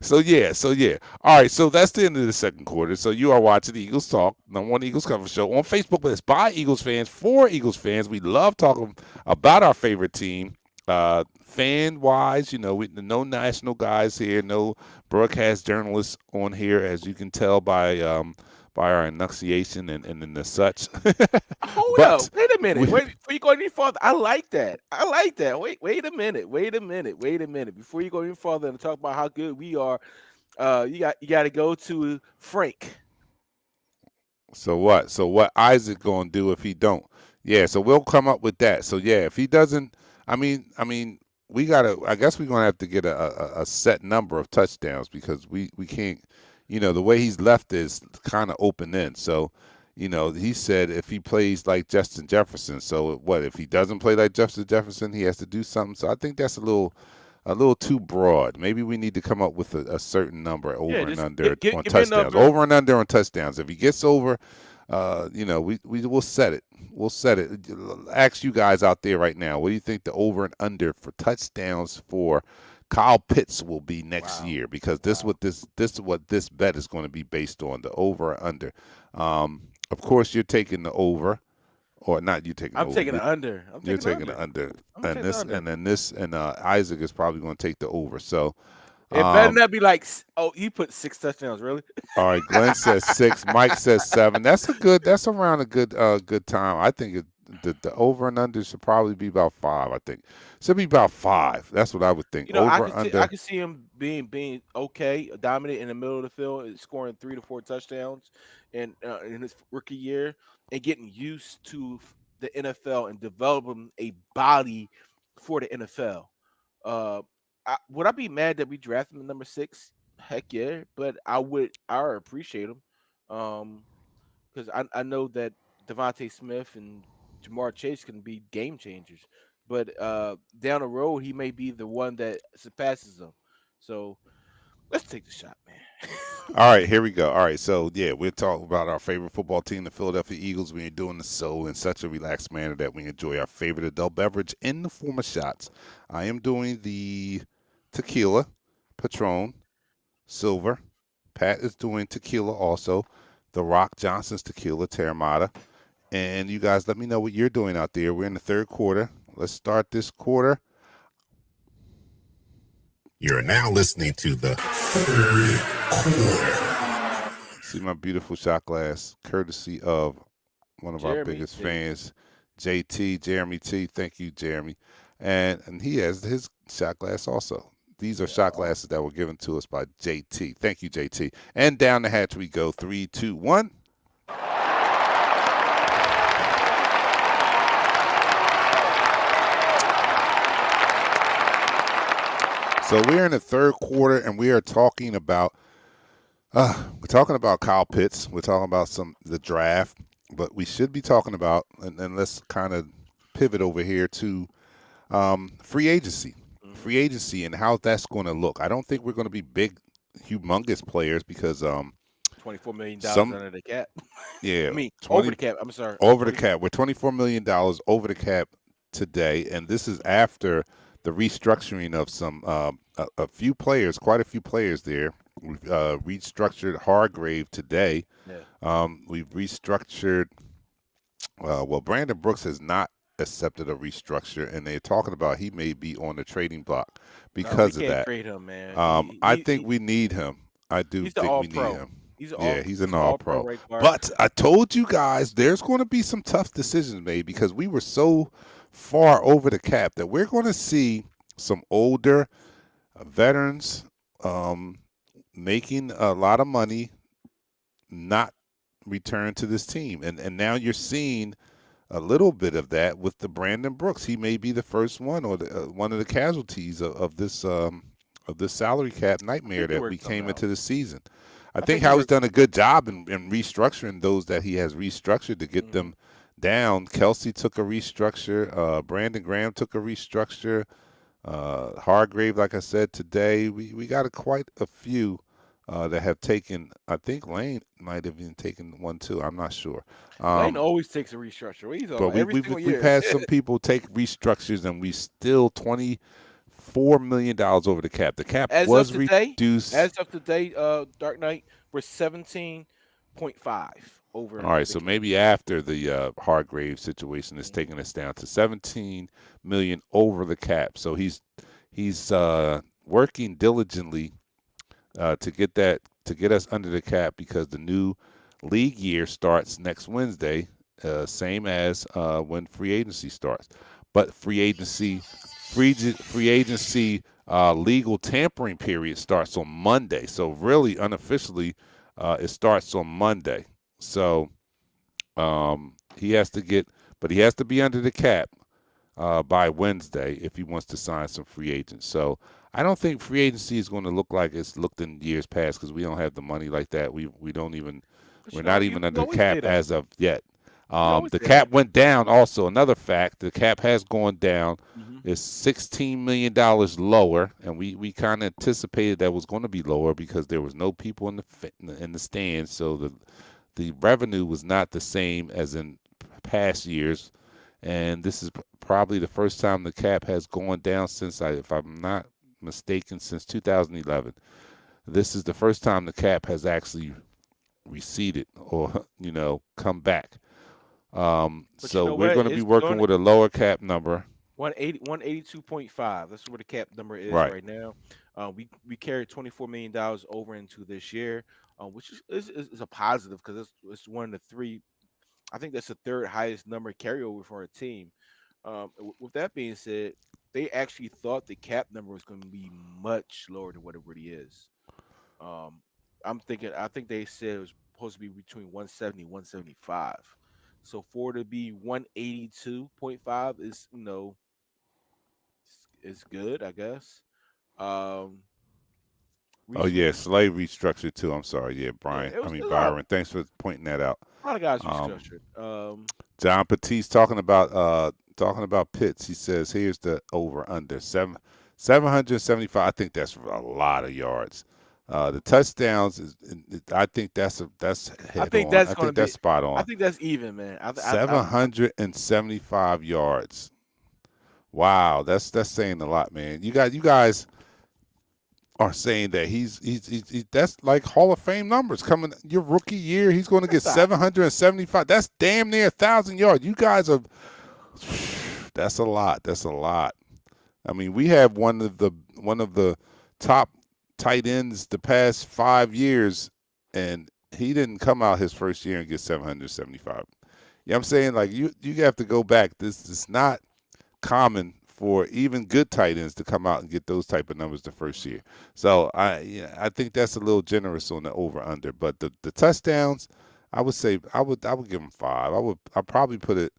So yeah. All right, so that's the end of the second quarter. So you are watching the Eagles Talk, #1 Eagles cover show on Facebook. But it's by Eagles fans for Eagles fans. We love talking about our favorite team. Fan wise, you know, no national guys here, no broadcast journalists on here, as you can tell by our enunciation and the such. Hold up. Wait a minute. Wait, before you go any further, I like that. Wait a minute. Before you go any further and talk about how good we are, you got to go to Frank. So what? So what Isaac gonna do if he don't? Yeah, so we'll come up with that. So yeah, if he doesn't, I mean, we gotta. I guess we're gonna have to get a set number of touchdowns because we can't. You know, the way he's left is kind of open end. So, you know, he said if he plays like Justin Jefferson. So what if he doesn't play like Justin Jefferson? He has to do something. So I think that's a little too broad. Maybe we need to come up with a certain number over and under on touchdowns. Over and under on touchdowns. If he gets over, you know, we will set it. We'll set it. Ask you guys out there right now. What do you think the over and under for touchdowns for Kyle Pitts will be next year? Because this is what this bet is going to be based on, the over or under. Of course, you're taking the over, or not? You taking? I'm taking the under. You're taking the under, and Isaac is probably going to take the over. So it better not be like, oh, he put 6 touchdowns, really? All right, Glenn says 6. Mike says 7. That's around a good time. I think the over and under should probably be about 5. I think should be about 5. That's what I would think. You know, over under. I can see him being okay, dominant in the middle of the field, and scoring 3 to 4 touchdowns in his rookie year, and getting used to the NFL and developing a body for the NFL. Would I be mad that we drafted him at number 6? Heck yeah, but I would appreciate him, because I know that Devontae Smith and Jamar Chase can be game changers, but down the road he may be the one that surpasses them. So let's take the shot, man. All right, here we go. All right, so yeah, we're talking about our favorite football team, the Philadelphia Eagles. We are doing this so in such a relaxed manner that we enjoy our favorite adult beverage in the form of shots. I am doing the tequila, Patron, Silver. Pat is doing tequila also, the Rock Johnson's tequila, Terramata. And you guys let me know what you're doing out there. We're in the third quarter. Let's start this quarter. You're now listening to the third quarter. See my beautiful shot glass, courtesy of one of our biggest fans, JT, Jeremy T. Thank you, Jeremy. and he has his shot glass also. These are shot glasses that were given to us by JT. Thank you, JT. And down the hatch we go. 3, 2, 1. So we're in the third quarter, and we are talking about Kyle Pitts. We're talking about the draft, but we should be talking about, and let's kind of pivot over here to free agency. Free agency and how that's going to look. I don't think we're going to be big, humongous players because $24 million some under the cap. yeah, I mean, over the cap. I'm sorry. over the cap. We're $24 million over the cap today, and this is after the restructuring of some a few players, quite a few players there. We've restructured Hargrave today. Yeah. We've restructured. Well, Brandon Brooks has not accepted a restructure, and they're talking about he may be on the trading block because we of can't that. trade him, man. I think we need him. I do He's the think we all-pro. need him. He's an He's an all-pro. right guard. But I told you guys there's going to be some tough decisions made because we were so far over the cap that we're going to see some older veterans making a lot of money not return to this team. And now you're seeing a little bit of that with the Brandon Brooks. He may be the first one or one of the casualties of this salary cap nightmare that we came into the season. I think Howie's done a good job in restructuring those that he has restructured to get them down. Kelsey took a restructure. Brandon Graham took a restructure. Hargrave, like I said today, we got quite a few that have taken. I think Lane might have even taken one too. I'm not sure. Lane always takes a restructure. We've had some people take restructures, and we still $24 million over the cap. The cap was reduced. As of today, Dark Knight, we're 17.5 over. All right, so maybe after the Hargrave situation is taking us down to 17 million over the cap. So he's working diligently to get us under the cap because the new league year starts next Wednesday, same as when free agency starts. But free agency legal tampering period starts on Monday. So really unofficially, it starts on Monday. So he has to be under the cap by Wednesday if he wants to sign some free agents. So I don't think free agency is going to look like it's looked in years past because we don't have the money like that. We're not even under the cap as of yet. The cap went down also. Another fact, the cap has gone down. It's $16 million lower, and we kind of anticipated that was going to be lower because there was no people in the stands, so the revenue was not the same as in past years. And this is probably the first time the cap has gone down since, if I'm not mistaken, since 2011. This is the first time the cap has actually receded or, come back. So we're going to be working with a lower cap number. 182.5. That's where the cap number is right now. We carried $24 million over into this year, which is a positive because it's one of the three. I think that's the third highest number carryover for a team. With that being said, they actually thought the cap number was going to be much lower than what it really is. I think they said it was supposed to be between 170 and 175. So for it to be 182.5 is, it's good, I guess. Slay restructured too. I'm sorry. Yeah, Brian. Yeah, Byron. Thanks for pointing that out. A lot of guys restructured. John Patisse talking about Pitts. He says, here's the over under 775. I think that's a lot of yards. The touchdowns I think that's that's spot on. I think that's even, man. 775 yards. Wow, that's saying a lot, man. You guys are saying that he's that's like Hall of Fame numbers coming your rookie year. He's going to get 775. That's damn near 1,000 yards. You guys are. That's a lot. That's a lot. I mean, we have one of the top tight ends the past 5 years, and he didn't come out his first year and get 775. You know what I'm saying? Like you have to go back. This is not common for even good tight ends to come out and get those type of numbers the first year. So I think that's a little generous on the over under. But the touchdowns, I would say I would give him 5. I'll probably put it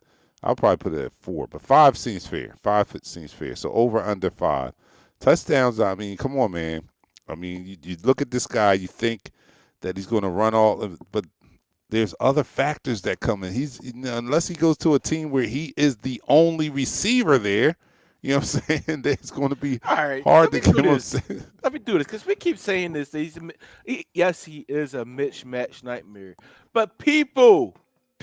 at 4, but 5 seems fair. 5 seems fair. So over under 5 touchdowns. I mean, come on, man. I mean, you look at this guy, you think that he's going to run but there's other factors that come in. Unless he goes to a team where he is the only receiver there, you know what I'm saying? It's going to be All right, hard to let me get do him. this. Let me do this because we keep saying this. Yes, he is a mismatch nightmare. But people,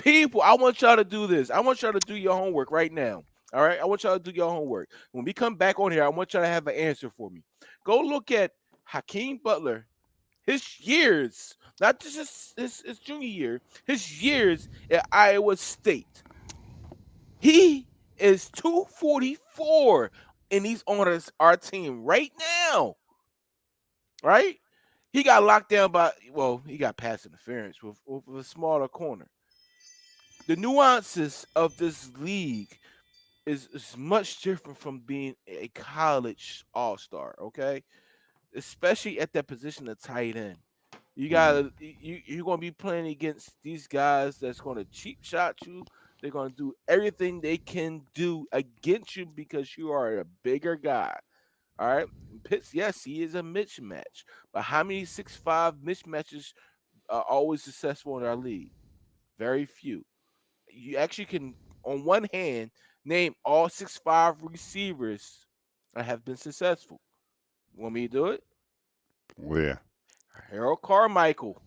I want y'all to do this. I want y'all to do your homework right now. All right, I want y'all to do your homework. When we come back on here, I want y'all to have an answer for me. Go look at Hakeem Butler, his years, not just his junior year, his years at Iowa State. He is 244, and he's on our team right now. Right? He got locked down he got pass interference with a smaller corner. The nuances of this league is much different from being a college all-star, okay? Especially at that position of tight end. You're gonna be playing against these guys that's gonna cheap shot you. They're gonna do everything they can do against you because you are a bigger guy. All right. Pitts, yes, he is a mismatch. But how many 6'5" mismatches are always successful in our league? Very few. You actually can, on one hand, name all 6'5" receivers that have been successful. Want me to do it? Where? Harold Carmichael.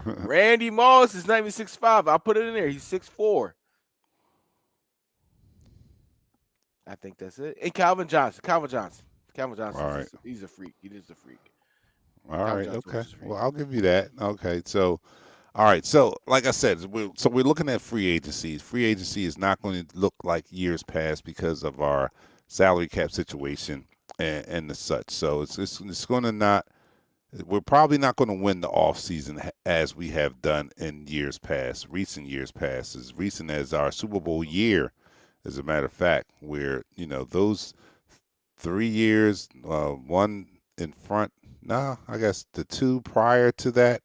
Randy Moss is not even 6'5". I'll put it in there. He's 6'4". I think that's it. And Calvin Johnson. All right. He's a freak. He is a freak. All Calvin right. Johnson Okay. was a freak. Well, I'll give you that. Okay. So, all right. So, like I said, we're looking at free agency. Free agency is not going to look like years past because of our salary cap situation and the such. So it's going to not. We're probably not going to win the offseason as we have done in years past, recent years past, as recent as our Super Bowl year, as a matter of fact, where, those 3 years, one in front, I guess the 2 prior to that,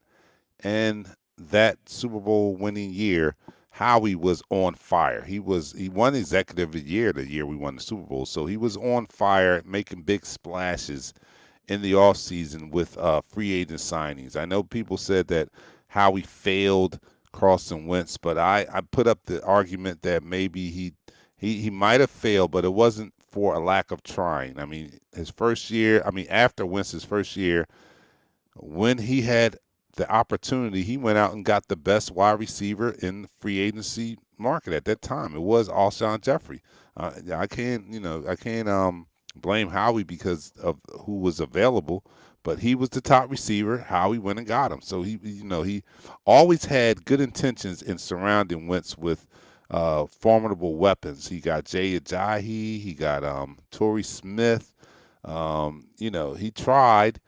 and that Super Bowl winning year, Howie was on fire. He won Executive of the Year the year we won the Super Bowl, so he was on fire, making big splashes in the offseason with free agent signings. I know people said that Howie failed Carson Wentz, but I put up the argument that maybe he might have failed, but it wasn't for a lack of trying. I mean, after Wentz's first year, when he had the opportunity, he went out and got the best wide receiver in the free agency market at that time. It was Alshon Jeffrey. I can't blame Howie because of who was available, but he was the top receiver. Howie went and got him. So he always had good intentions in surrounding Wentz with formidable weapons. He got Jay Ajayi. He got Torrey Smith. He tried.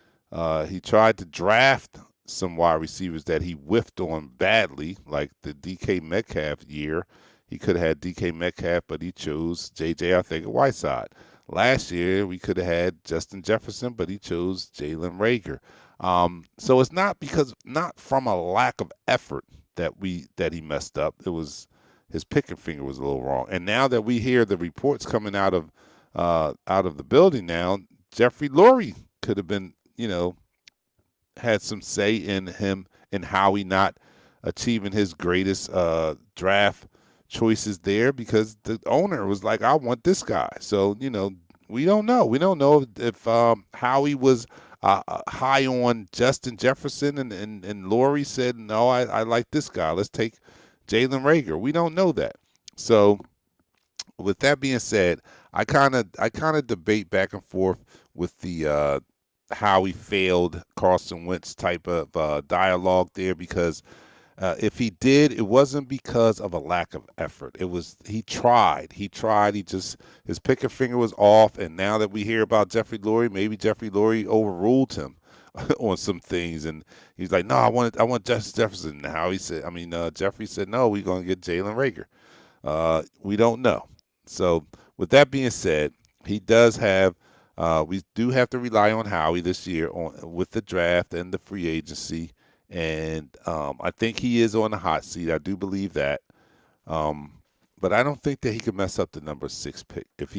He tried to draft some wide receivers that he whiffed on badly, like the DK Metcalf year. He could have had DK Metcalf, but he chose J.J. Arcega-Whiteside. Last year, we could have had Justin Jefferson, but he chose Jalen Reagor. So it's not from a lack of effort that he messed up. It was his picking finger was a little wrong. And now that we hear the reports coming out of the building now, Jeffrey Lurie could have been, had some say in him and Howie not achieving his greatest draft choices there because the owner was like, I want this guy. So, we don't know. We don't know if Howie was high on Justin Jefferson and Lurie said, no, I like this guy. Let's take Jalen Reagor. We don't know that. So with that being said, I kind of debate back and forth with the Howie failed Carson Wentz type of dialogue there because if he did, it wasn't because of a lack of effort. It was he tried. His picker finger was off. And now that we hear about Jeffrey Lurie, maybe Jeffrey Lurie overruled him on some things, and he's like, no, I want Justin Jefferson. Now Jeffrey said, no, we're gonna get Jalen Reagor. We don't know. So with that being said, he does have. We do have to rely on Howie this year on with the draft and the free agency, and I think he is on the hot seat. I do believe that, um, but I don't think that he could mess up the number 6 pick. If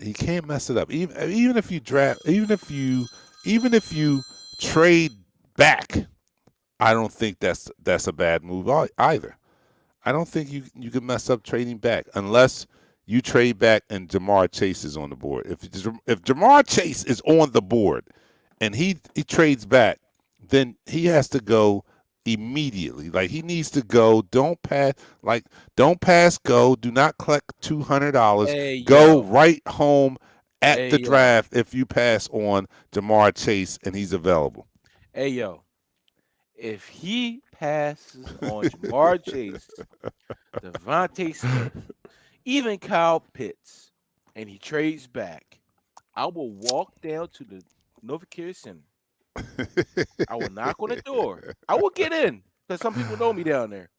he can't mess it up. Even if you draft, even if you trade back, I don't think that's a bad move either. I don't think you can mess up trading back unless you trade back and Jamar Chase is on the board. If Jamar Chase is on the board and he trades back, then he has to go immediately. Like he needs to go. Don't pass go. Do not collect $200. Hey Go yo, right home at hey the yo, draft if you pass on Jamar Chase and he's available. hey yo. If he passes on Jamar Chase, Devontae Smith, even Kyle Pitts, and he trades back, I will walk down to the Nova Care Center. I will knock on the door. I will get in because some people know me down there.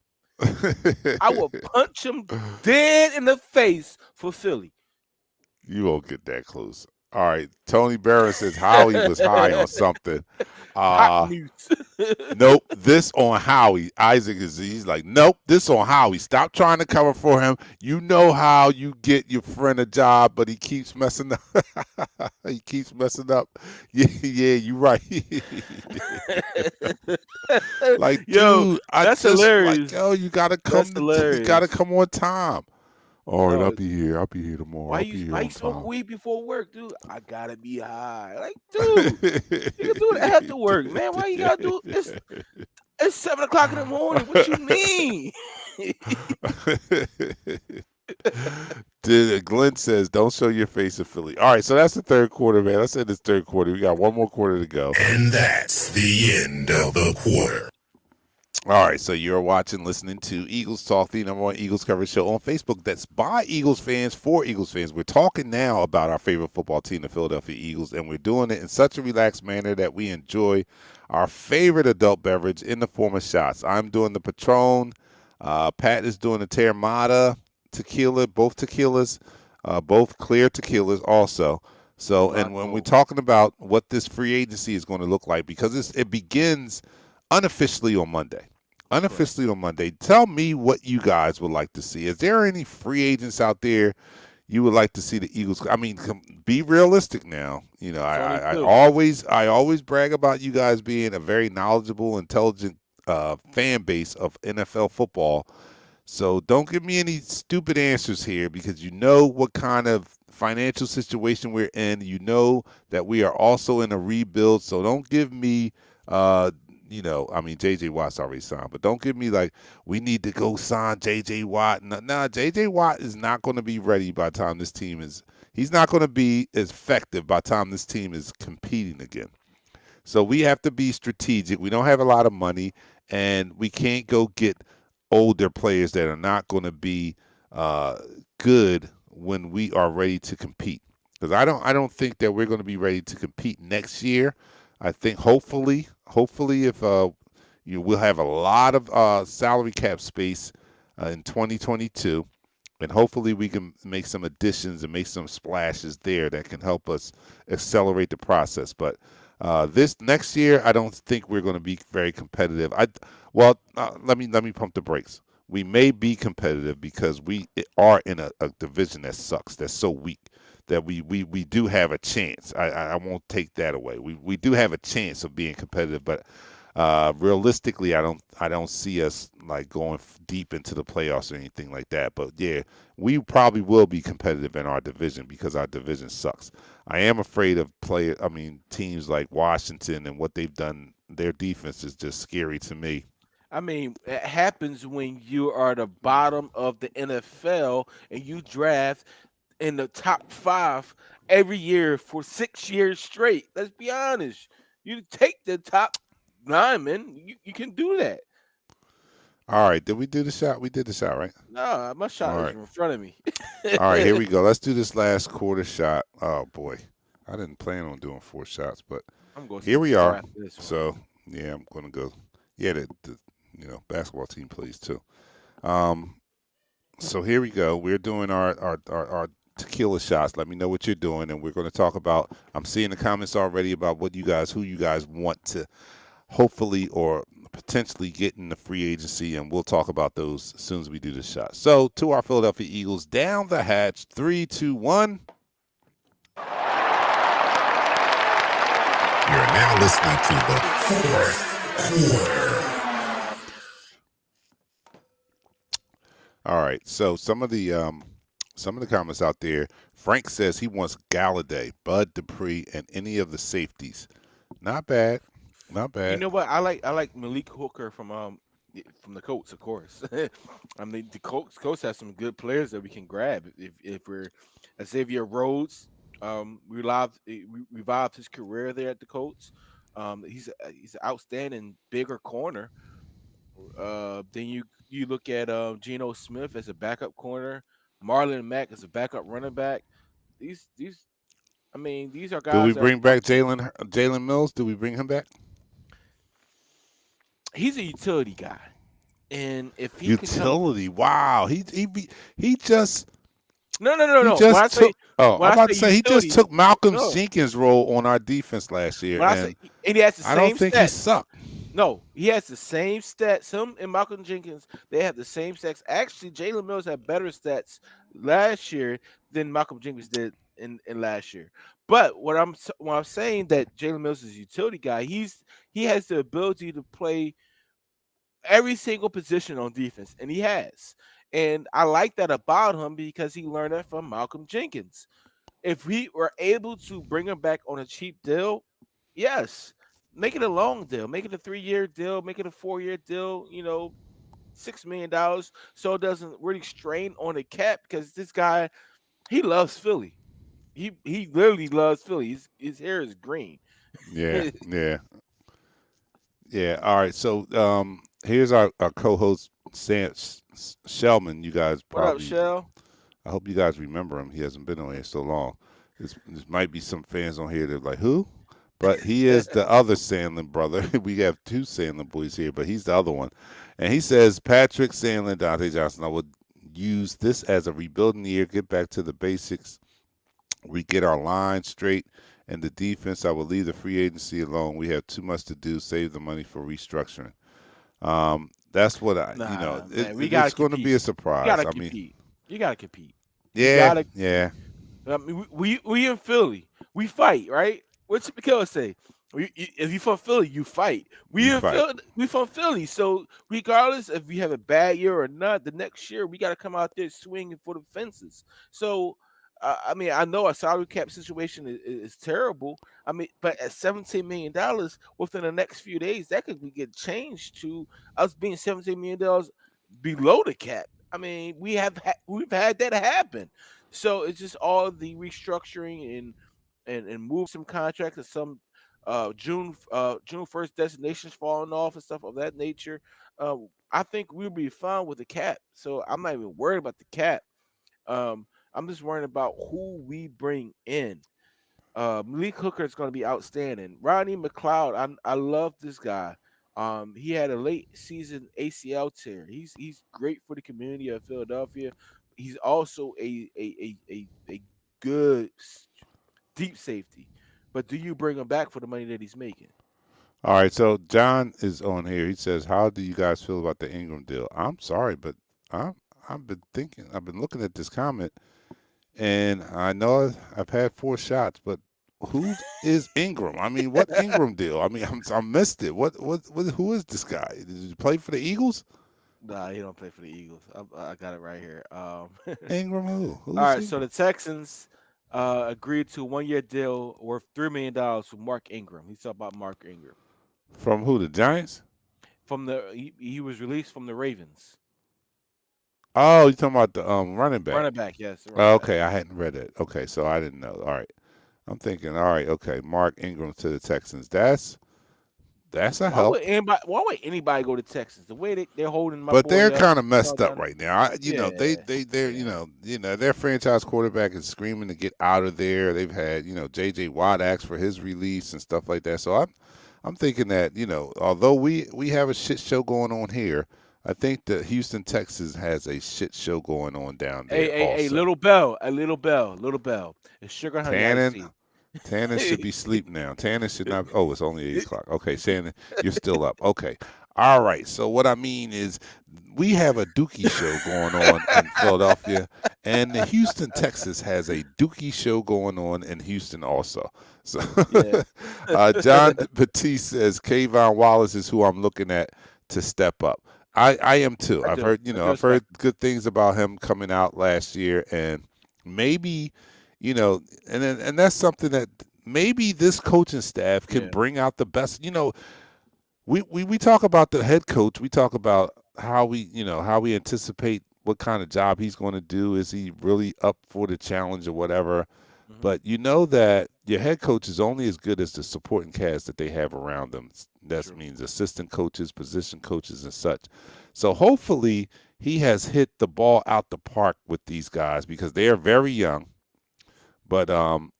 I will punch him dead in the face for Philly. You won't get that close. All right. Tony Barron says Howie was high on something. Hot Uh mute. nope. This on Howie. Isaac is he's like, nope, this on Howie. Stop trying to cover for him. You know how you get your friend a job, but he keeps messing up. He keeps messing up. Yeah, you right. Like, Yo, dude, I that's just like, hilarious. yo, you gotta That's come you gotta hilarious. come on time. All right, I'll No, be here. I'll be here tomorrow. I'll be here why you on smoke time. weed before work, dude? I gotta be high. Like, dude, you can do it after work, man. Why you gotta do it's 7 o'clock in the morning. What you mean? Glenn says, "Don't show your face in Philly." All right, so that's the third quarter, man. Let's end this third quarter. We got one more quarter to go. And that's the end of the quarter. All right, so you're watching, listening to Eagles Talk, the number one Eagles coverage show on Facebook. That's by Eagles fans for Eagles fans. We're talking now about our favorite football team, the Philadelphia Eagles, and we're doing it in such a relaxed manner that we enjoy our favorite adult beverage in the form of shots. I'm doing the Patron. Pat is doing the Terramata tequila, both tequilas, both clear tequilas also. So, and when we're Blanco. talking about what this free agency is going to look like, because it begins unofficially on Monday. Correct. Unofficially on Monday. Tell me what you guys would like to see. Is there any free agents out there you would like to see the Eagles? I mean, be realistic now. You know, It's only I two. always brag about you guys being a very knowledgeable, intelligent fan base of NFL football. So don't give me any stupid answers here because you know what kind of financial situation we're in. You know that we are also in a rebuild. So don't give me I mean, J.J. Watt's already signed, but don't give me like we need to go sign J.J. Watt. No, J.J. Watt is not going to be ready by the time this team is. He's not going to be as effective by the time this team is competing again. So we have to be strategic. We don't have a lot of money, and we can't go get older players that are not going to be uh, good when we are ready to compete. Because I don't think that we're going to be ready to compete next year. I think hopefully, if we'll have a lot of salary cap space in 2022, and hopefully we can make some additions and make some splashes there that can help us accelerate the process. But this next year, I don't think we're going to be very competitive. Let me pump the brakes. We may be competitive because we are in a division that sucks, that's so weak that we do have a chance. I won't take that away. We do have a chance of being competitive, but realistically, I don't see us like going deep into the playoffs or anything like that. But yeah, we probably will be competitive in our division because our division sucks. I am afraid of teams like Washington and what they've done. Their defense is just scary to me. I mean, it happens when you are the bottom of the NFL and you draft in the top five every year for 6 years straight. Let's be honest. You take the top lineman, you can do that. All right, did we do the shot? We did the shot, right? Nah, my All shot is right. in front of me. All right, here we go. Let's do this last quarter shot. Oh boy, I didn't plan on doing 4 shots, but I'm going to here see the we star are. after this one. So yeah, I'm gonna go. Yeah, the basketball team plays too. Um, So here we go. We're doing our tequila shots. Let me know what you're doing, and we're going to talk about. I'm seeing the comments already about who you guys want to hopefully or potentially get in the free agency, and we'll talk about those as soon as we do the shot. So to our Philadelphia Eagles, down the hatch, 3, 2, 1. You're now listening to the fourth quarter. All right. So some of the comments out there. Frank says he wants Galladay, Bud Dupree, and any of the safeties. Not bad. Not You bad. know what? I like Malik Hooker from the Colts, of course. I mean, the Colts have some good players that we can grab if we're Xavier Rhodes. Revived his career there at the Colts. He's an outstanding bigger corner. Then you look at Geno Smith as a backup corner, Marlon Mack as a backup running back. These I mean, these are Do we guys that are bring back Jalen Mills? Do we bring him back? he's a utility guy. And if he could come Utility. Wow. He just he no. just took. Oh, When I'm I about say to say he just utility, took Malcolm no. Jenkins' role on our defense last year, When I and say and he has the I don't same think he stats. sucked. No, he has the same stats. Him and Malcolm Jenkins, they have the same stats. Actually, Jalen Mills had better stats last year than Malcolm Jenkins did in last year. But when I'm saying that Jalen Mills is a utility guy, he has the ability to play every single position on defense, and he has. And I like that about him because he learned that from Malcolm Jenkins. If we were able to bring him back on a cheap deal, yes, make it a long deal, make it a 3-year deal, make it a 4-year deal, $6 million, so it doesn't really strain on the cap because this guy, he loves Philly. He literally loves Philly. His hair is green. Yeah, yeah, yeah. All right. So here's our co-host Sam Shellman. You guys What up, probably. Shell? I hope you guys remember him. He hasn't been on here so long. This might be some fans on here that are like, who? But he is the other Sandlin brother. We have two Sandlin boys here, but he's the other one. And he says, Patrick Sandlin, Dante Johnson, I would use this as a rebuilding year, get back to the basics. We get our line straight and the defense. I will leave the free agency alone. We have too much to do. Save the money for restructuring. That's what Nah, man, it's going to be a You surprise. gotta I mean, compete. You gotta compete. You yeah, gotta yeah. I mean, we in Philly, we fight, right? What's McKell say? If you from Philly, you fight. You fight. We from Philly, so regardless if we have a bad year or not, the next year we got to come out there swinging for the fences. So, I mean, I know our salary cap situation is terrible. I mean, but at $17 million within the next few days, that could get changed to us being $17 million below the cap. I mean, we've had that happen. So it's just all the restructuring and move some contracts and some June 1st destinations falling off and stuff of that nature. Uh, I think we'll be fine with the cap. So I'm not even worried about the cap. I'm just worried about who we bring in. Malik Hooker is going to be outstanding. Rodney McLeod, I love this guy. He had a late season ACL tear. He's great for the community of Philadelphia. He's also a good deep safety. But do you bring him back for the money that he's making? All right, so John is on here. He says, "How do you guys feel about the Ingram deal?" I'm sorry, but I'm, I've been looking at this comment, and I know I've had 4 shots, but who is Ingram? I mean, what Ingram deal? I mean, I missed it. Who is this guy? Did he play for the Eagles? Nah, he don't play for the Eagles. I got it right here. Ingram who? All Who's right, he? so the Texans agreed to a 1-year deal worth $3 million for Mark Ingram. He's talking about Mark Ingram From who? The Giants? he was released from the Ravens. Oh, you talking about the running back? Running back, yes. the Oh, running back. okay, I hadn't read it. Okay, so I didn't know. All right, I'm thinking. All right, okay, Mark Ingram to the Texans. That's a help. Why would anybody go to Texas? The way they're holding my But boy they're up, kind of all messed up done. right now. They're Yeah. their franchise quarterback is screaming to get out of there. They've had J.J. Watt ask for his release and stuff like that. So I'm thinking that although we have a shit show going on here, I think that Houston, Texas has a shit show going on down there A also. little bell. It's sugar honey iced Tannen, tea. Tannen should be asleep now. Tannen should not. Oh, it's only 8 o'clock. Okay, Shannon, you're still up. Okay, all right. So what I mean is, we have a Dookie show going on in Philadelphia, and the Houston, Texas has a Dookie show going on in Houston also. So, Yeah. John Batiste says Kayvon Wallace is who I'm looking at to step up. I am too. I I've do. heard I do I've heard expect good things about him coming out last year, and maybe and that's something that maybe this coaching staff can yeah. bring out the best. We talk about the head coach. We talk about how we anticipate what kind of job he's going to do. Is he really up for the challenge or whatever? Hmm. But you know that your head coach is only as good as the supporting cast that they have around them. That True. means assistant coaches, position coaches, and such. So hopefully he has hit the ball out the park with these guys because they are very young. But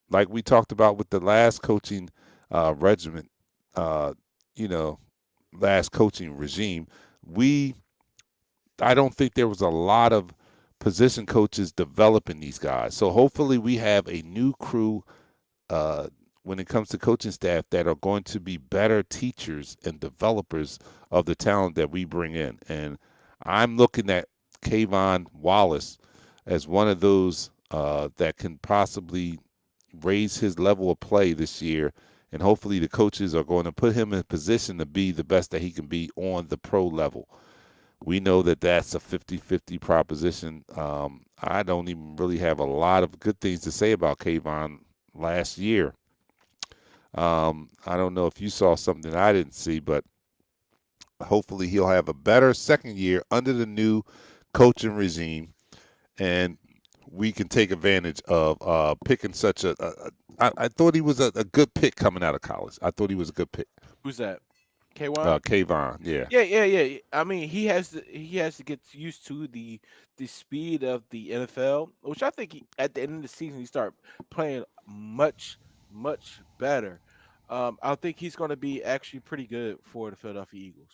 like we talked about with the last coaching regiment, uh, you know, last coaching regime, we I don't think there was a lot of position coaches developing these guys. So hopefully we have a new crew uh, when it comes to coaching staff that are going to be better teachers and developers of the talent that we bring in. And I'm looking at Kayvon Wallace as one of those that can possibly raise his level of play this year. And hopefully the coaches are going to put him in a position to be the best that he can be on the pro level. We know that that's a 50-50 proposition. I don't even really have a lot of good things to say about Kayvon last year. I don't know if you saw something I didn't see, but hopefully he'll have a better second year under the new coaching regime, and we can take advantage of picking such I thought he was a good pick coming out of college. I thought he was a good pick. Who's that? K1? Kayvon, yeah. Yeah. I mean, he has to get used to the speed of the NFL, which I think at the end of the season he start playing much better. I think he's going to be actually pretty good for the Philadelphia Eagles.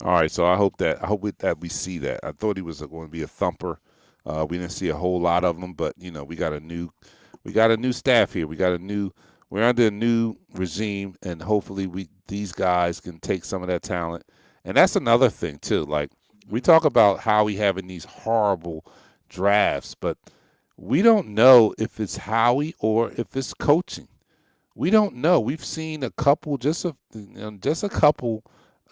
All right, so I hope that we see that. I thought he was going to be a thumper. We didn't see a whole lot of them, but we got a new staff here. We're under a new regime, and hopefully these guys can take some of that talent. And that's another thing too. Like we Mhm. talk about how we having these horrible drafts, but we don't know if it's Howie or if it's coaching. We don't know. We've seen a couple, just a couple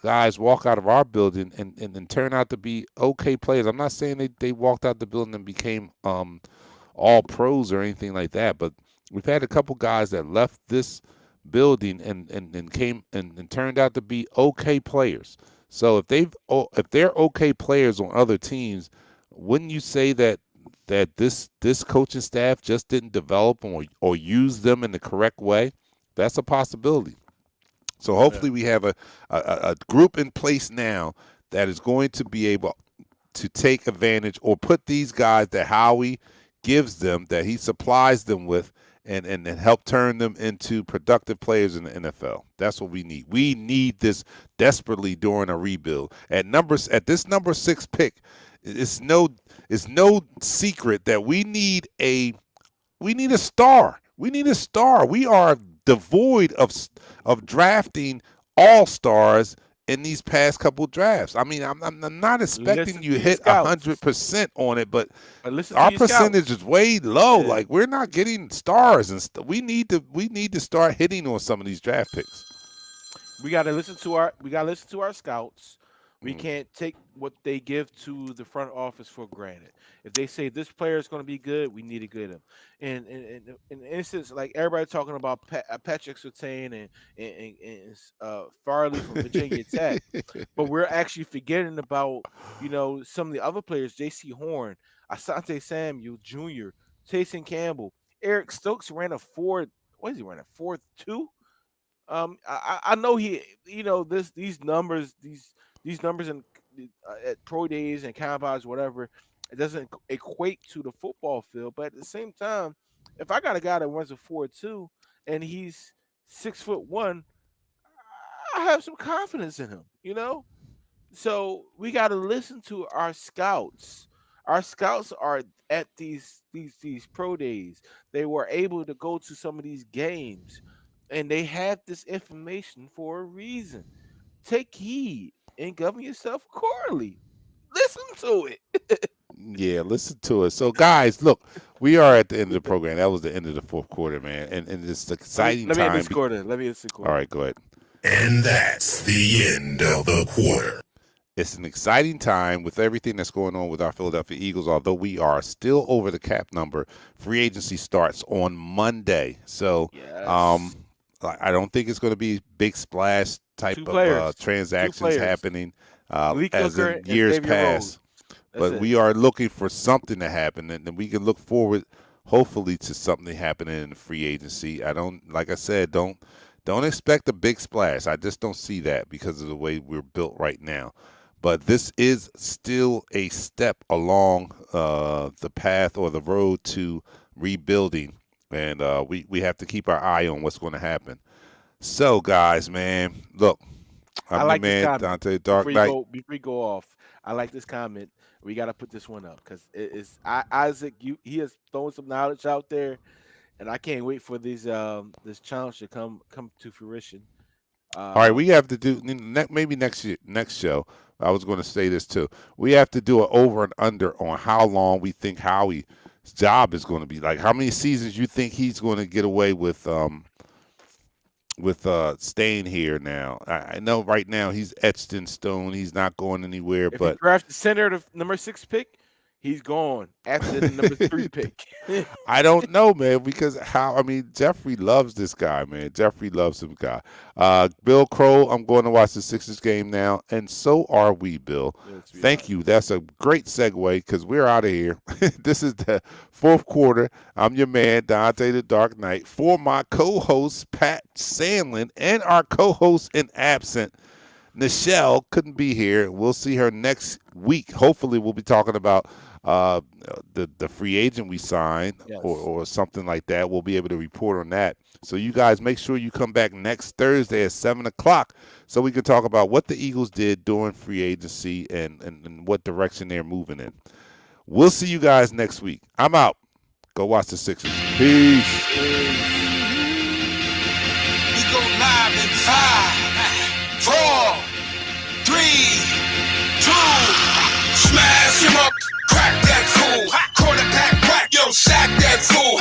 guys walk out of our building and turn out to be okay players. I'm not saying they walked out the building and became all pros or anything like that, but we've had a couple guys that left this building and came and turned out to be okay players. So if they're okay players on other teams, wouldn't you say that this coaching staff just didn't develop them or use them in the correct way? That's a possibility. So Yeah. hopefully we have a group in place now that is going to be able to take advantage or put these guys that Howie gives them, that he supplies them with, and help turn them into productive players in the NFL. That's what we need. We need this desperately during a rebuild. At this number 6 pick, it's no secret that we need a star. We need a star. We are devoid of drafting all stars in these past couple drafts. I mean, I'm not expecting Listen you to to your hit scouts. 100% on it, but But listen to our your percentage scouts. is way low. Yeah. Like we're not getting stars, and we need to start hitting on some of these draft picks. We gotta listen to our scouts. We Mm. can't take what they give to the front office for granted. If they say this player is going to be good, we need to get him. And in instance, like everybody talking about Patrick Surtain and Farley from Virginia Tech, but we're actually forgetting about some of the other players: J.C. Horn, Asante Samuel Jr., Taysom Campbell, Eric Stokes ran a four. What is he running? 4.2. I know these numbers in at pro days and combines, whatever, it doesn't equate to the football field. But at the same time, if I got a guy that runs a 4.2 and he's 6'1", I have some confidence in him. So we got to listen to our scouts. Our scouts are at these pro days. They were able to go to some of these games, and they have this information for a reason. Take heed and govern yourself accordingly. Listen to it. Yeah, listen to it. So, guys, look, we are at the end of the program. That was the end of the fourth quarter, man, and it's an exciting Let me end time. this quarter. Let me end this All quarter. right, go ahead. And that's the end of the quarter. It's an exciting time with everything that's going on with our Philadelphia Eagles. Although we are still over the cap number, free agency starts on Monday. So, Yes. I don't think it's going to be big splash type Two of players. Two transactions players. happening Malik as Hooker in and years Xavier Rhodes. past. That's But it. we are looking for something to happen, and we can look forward, hopefully, to something happening in the free agency. I don't, like I said, don't expect a big splash. I just don't see that because of the way we're built right now. But this is still a step along the path or the road to rebuilding, and we have to keep our eye on what's going to happen. So, guys, man, look, I I'm your like this man, comment. Dante Dark Knight. Before you go off, I like this comment. We got to put this one up because Isaac. He has thrown some knowledge out there, and I can't wait for this challenge to come to fruition. All right, we Um, have to do maybe next show. I was going to say this too. We have to do an over and under on how long we think Howie's job is going to be. Like, how many seasons you think he's going to get away with staying here now? I know right now he's etched in stone. He's not going anywhere. if he But drafts the center, the number 6 pick, he's gone after the number 3 pick. I don't know, man, because Jeffrey loves this guy, man. Jeffrey loves him, guy. Bill Crow, I'm going to watch the Sixers game now, and so are we, Bill. Yes, we Thank are. you. That's a great segue because we're out of here. This is the fourth quarter. I'm your man, Dante the Dark Knight, for my co-host, Pat Sandlin, and our co-host in absent, Nichelle, couldn't be here. We'll see her next week. Hopefully, we'll be talking about the free agent we signed Yes. or something like that. We'll be able to report on that. So you guys make sure you come back next Thursday at 7 o'clock so we can talk about what the Eagles did during free agency and what direction they're moving in. We'll see you guys next week. I'm out. Go watch the Sixers. Peace. We go live in 5, 4, 3, 2. Smash him up, crack that fool. Quarterback crack, yo, sack that fool.